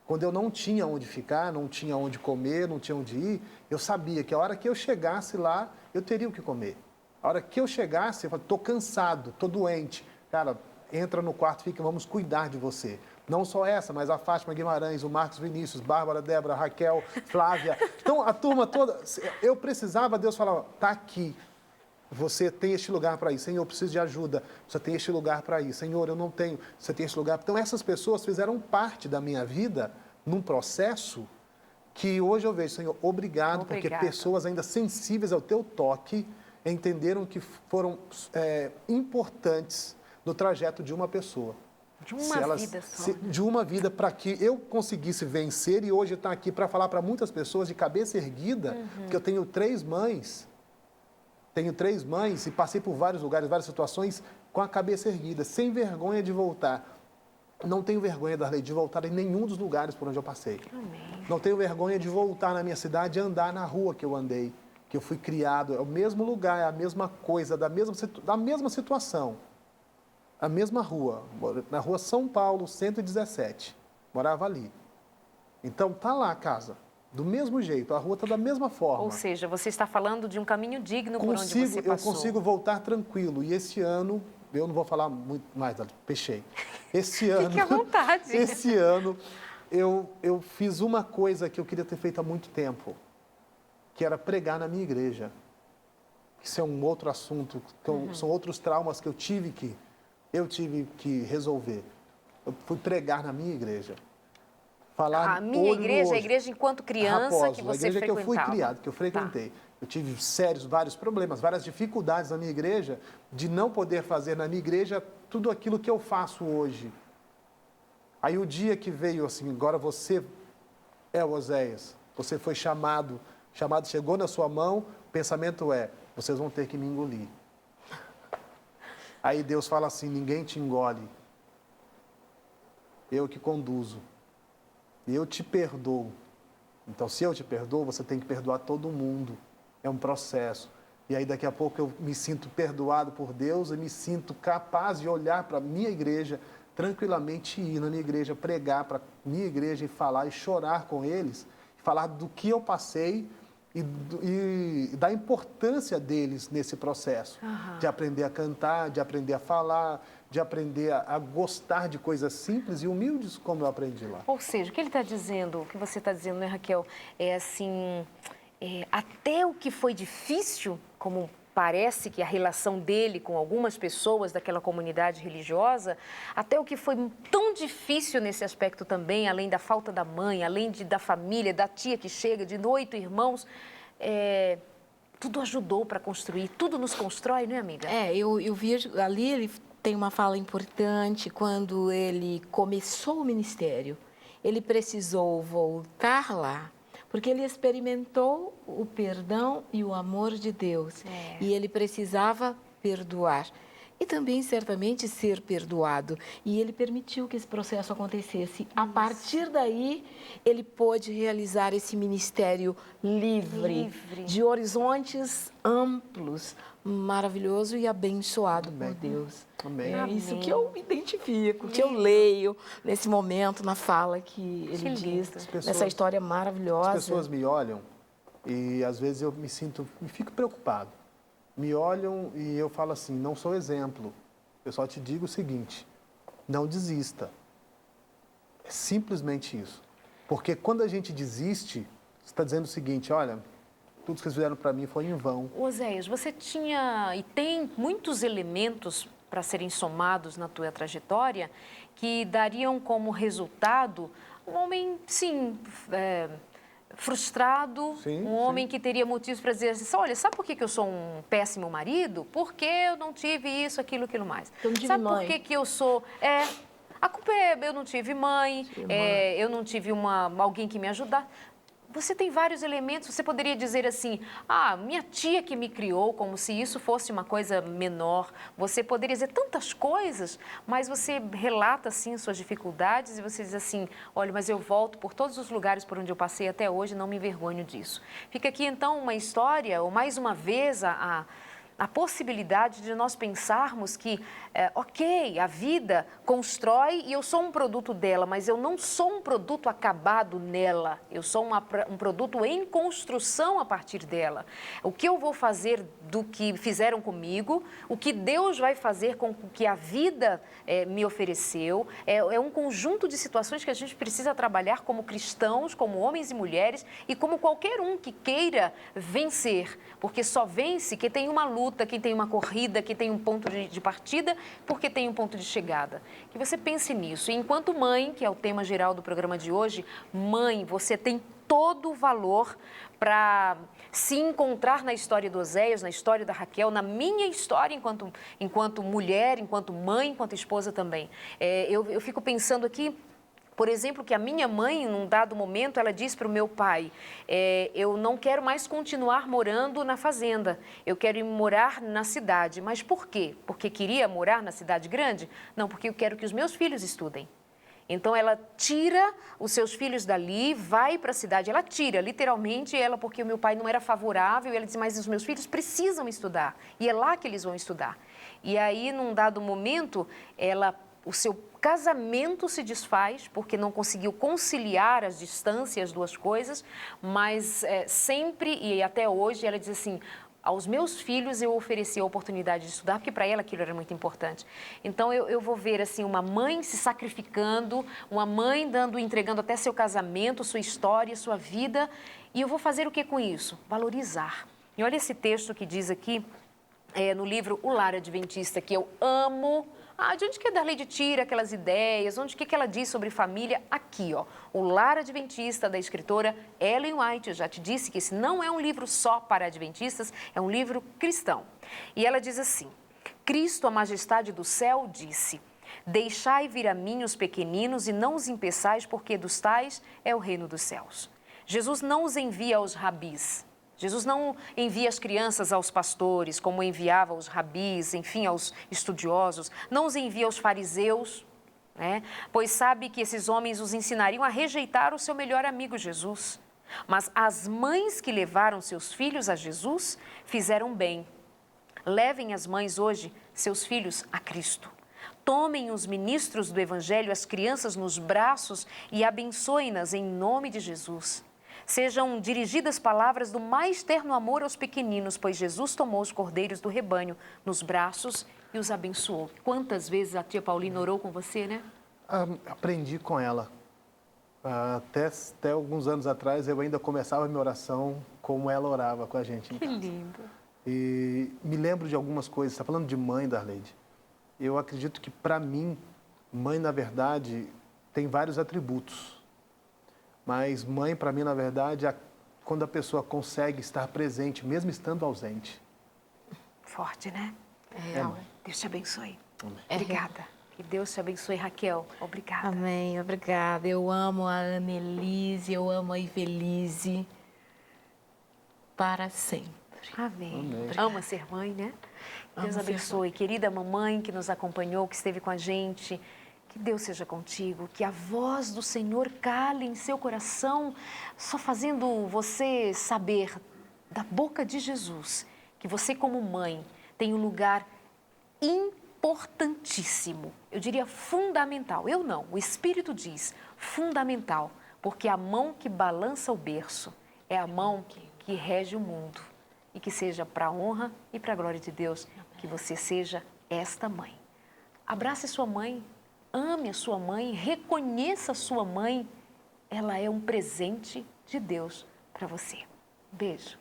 Quando eu não tinha onde ficar, não tinha onde comer, não tinha onde ir, eu sabia que a hora que eu chegasse lá, eu teria o que comer. A hora que eu chegasse, eu falei, estou cansado, estou doente. Cara, entra no quarto, fica, vamos cuidar de você. Não só essa, mas a Fátima Guimarães, o Marcos Vinícius, Bárbara, Débora, Raquel, Flávia. Então, a turma toda, eu precisava, Deus falava, está aqui. Você tem este lugar para ir. Senhor, eu preciso de ajuda. Você tem este lugar para ir. Senhor, eu não tenho. Você tem este lugar. Então, essas pessoas fizeram parte da minha vida num processo que hoje eu vejo, Senhor, obrigado. Porque pessoas ainda sensíveis ao teu toque entenderam que foram importantes no trajeto de uma pessoa. De uma vida só. De uma vida para que eu conseguisse vencer e hoje estar aqui para falar para muitas pessoas de cabeça erguida, porque eu tenho 3 mães. Tenho 3 mães e passei por vários lugares, várias situações com a cabeça erguida, sem vergonha de voltar. Não tenho vergonha, Darley, de voltar em nenhum dos lugares por onde eu passei. Amém. Não tenho vergonha de voltar na minha cidade e andar na rua que eu andei, que eu fui criado. É o mesmo lugar, é a mesma coisa, da mesma situação. A mesma rua, na rua São Paulo, 117. Morava ali. Então, tá lá a casa. Do mesmo jeito, a rua está da mesma forma. Ou seja, você está falando de um caminho digno por onde você passou. Eu consigo voltar tranquilo. E esse ano, eu não vou falar muito mais, fechei. Esse ano... Fique à vontade. Esse ano, eu fiz uma coisa que eu queria ter feito há muito tempo, que era pregar na minha igreja. Isso é um outro assunto, são outros traumas que eu tive que resolver. Eu fui pregar na minha igreja. A minha igreja, a igreja enquanto criança Raposo, que você frequentava. A igreja que eu fui criado, que eu frequentei. Tá. Eu tive vários problemas, várias dificuldades na minha igreja, de não poder fazer na minha igreja tudo aquilo que eu faço hoje. Aí o dia que veio assim, agora você é o Oséias, você foi chamado chegou na sua mão, o pensamento é, vocês vão ter que me engolir. Aí Deus fala assim, ninguém te engole, eu que conduzo. E eu te perdoo. Então, se eu te perdoo, você tem que perdoar todo mundo. É um processo. E aí, daqui a pouco, eu me sinto perdoado por Deus e me sinto capaz de olhar para a minha igreja tranquilamente e ir na minha igreja, pregar para a minha igreja e falar e chorar com eles, falar do que eu passei e da importância deles nesse processo. De aprender a cantar, de aprender a falar, de aprender a gostar de coisas simples e humildes, como eu aprendi lá. Ou seja, o que ele está dizendo, o que você está dizendo, né, Raquel? É assim, até o que foi difícil, como parece que a relação dele com algumas pessoas daquela comunidade religiosa, até o que foi tão difícil nesse aspecto também, além da falta da mãe, além da família, da tia que chega, de 8 irmãos, tudo ajudou para construir, tudo nos constrói, não é, amiga? Eu vejo ali, ele tem uma fala importante, quando ele começou o ministério, ele precisou voltar lá, porque ele experimentou o perdão e o amor de Deus. E ele precisava perdoar. E também, certamente, ser perdoado. E ele permitiu que esse processo acontecesse. A partir daí, ele pôde realizar esse ministério livre. De horizontes amplos, maravilhoso e abençoado por Deus. Amém. É isso que eu me identifico, que eu leio nesse momento, na fala que ele diz, nessa história maravilhosa. As pessoas me olham e, às vezes, eu me fico preocupado. Me olham e eu falo assim, não sou exemplo. Eu só te digo o seguinte, não desista. É simplesmente isso. Porque quando a gente desiste, você está dizendo o seguinte, olha, tudo que vocês fizeram para mim foi em vão. Oséias, você tinha e tem muitos elementos para serem somados na tua trajetória que dariam como resultado um homem, sim, frustrado, um homem que teria motivos para dizer assim, olha, sabe por que eu sou um péssimo marido? Porque eu não tive isso, aquilo mais. Sabe por que eu sou... a culpa é eu não tive mãe, eu não tive alguém que me ajudasse. Você tem vários elementos, você poderia dizer assim, minha tia que me criou, como se isso fosse uma coisa menor. Você poderia dizer tantas coisas, mas você relata, assim, suas dificuldades e você diz assim, olha, mas eu volto por todos os lugares por onde eu passei até hoje, não me envergonho disso. Fica aqui, então, uma história, ou mais uma vez, a possibilidade de nós pensarmos que, ok, a vida constrói e eu sou um produto dela, mas eu não sou um produto acabado nela, eu sou um produto em construção a partir dela. O que eu vou fazer do que fizeram comigo, o que Deus vai fazer com o que a vida me ofereceu, é um conjunto de situações que a gente precisa trabalhar como cristãos, como homens e mulheres e como qualquer um que queira vencer, porque só vence quem tem uma luta, quem tem uma corrida, quem tem um ponto de partida, porque tem um ponto de chegada. Que você pense nisso. E enquanto mãe, que é o tema geral do programa de hoje, mãe, você tem todo o valor para se encontrar na história do Oséias, na história da Raquel, na minha história enquanto mulher, enquanto mãe, enquanto esposa também. Eu fico pensando aqui, por exemplo, que a minha mãe, num dado momento, ela disse para o meu pai, eu não quero mais continuar morando na fazenda, eu quero ir morar na cidade. Mas por quê? Porque queria morar na cidade grande? Não, porque eu quero que os meus filhos estudem. Então, ela tira os seus filhos dali, vai para a cidade. Ela tira, literalmente, porque o meu pai não era favorável. E ela disse, mas os meus filhos precisam estudar. E é lá que eles vão estudar. E aí, num dado momento, o seu casamento se desfaz porque não conseguiu conciliar as distâncias, as duas coisas, mas sempre e até hoje ela diz assim, aos meus filhos eu ofereci a oportunidade de estudar, porque para ela aquilo era muito importante. Então eu vou ver assim uma mãe se sacrificando, uma mãe entregando até seu casamento, sua história, sua vida, e eu vou fazer o que com isso? Valorizar. E olha esse texto que diz aqui, no livro O Lar Adventista, que eu amo. De onde que a Darleide tira aquelas ideias? Que ela diz sobre família? Aqui, O Lar Adventista, da escritora Ellen White. Eu já te disse que esse não é um livro só para adventistas, é um livro cristão. E ela diz assim, Cristo, a majestade do céu, disse, deixai vir a mim os pequeninos e não os impeçais, porque dos tais é o reino dos céus. Jesus não os envia aos rabis. Jesus não envia as crianças aos pastores, como enviava os rabis, enfim, aos estudiosos. Não os envia aos fariseus, pois sabe que esses homens os ensinariam a rejeitar o seu melhor amigo Jesus. Mas as mães que levaram seus filhos a Jesus fizeram bem. Levem as mães hoje seus filhos a Cristo. Tomem os ministros do Evangelho as crianças nos braços e abençoem-nas em nome de Jesus. Sejam dirigidas palavras do mais terno amor aos pequeninos, pois Jesus tomou os cordeiros do rebanho nos braços e os abençoou. Quantas vezes a tia Paulina orou com você, né? Aprendi com ela. Até alguns anos atrás, eu ainda começava a minha oração como ela orava com a gente. Que lindo. E me lembro de algumas coisas. Você está falando de mãe, Darleide. Eu acredito que, para mim, mãe, na verdade, tem vários atributos. Mas mãe, para mim, na verdade, é quando a pessoa consegue estar presente, mesmo estando ausente. Forte, né? Real. Deus te abençoe. Amém. Obrigada. Que Deus te abençoe, Raquel. Obrigada. Amém, obrigada. Eu amo a Annelise, eu amo a Ivelise para sempre. Amém. Amém. Ama ser mãe, né? Deus Amo ser abençoe. Querida mamãe que nos acompanhou, que esteve com a gente, que Deus seja contigo, que a voz do Senhor cale em seu coração, só fazendo você saber da boca de Jesus que você, como mãe, tem um lugar importantíssimo, eu diria fundamental. Eu não, o Espírito diz fundamental, porque a mão que balança o berço é a mão que rege o mundo. E que seja para a honra e para a glória de Deus, que você seja esta mãe. Abrace sua mãe, ame a sua mãe, reconheça a sua mãe. Ela é um presente de Deus para você. Beijo.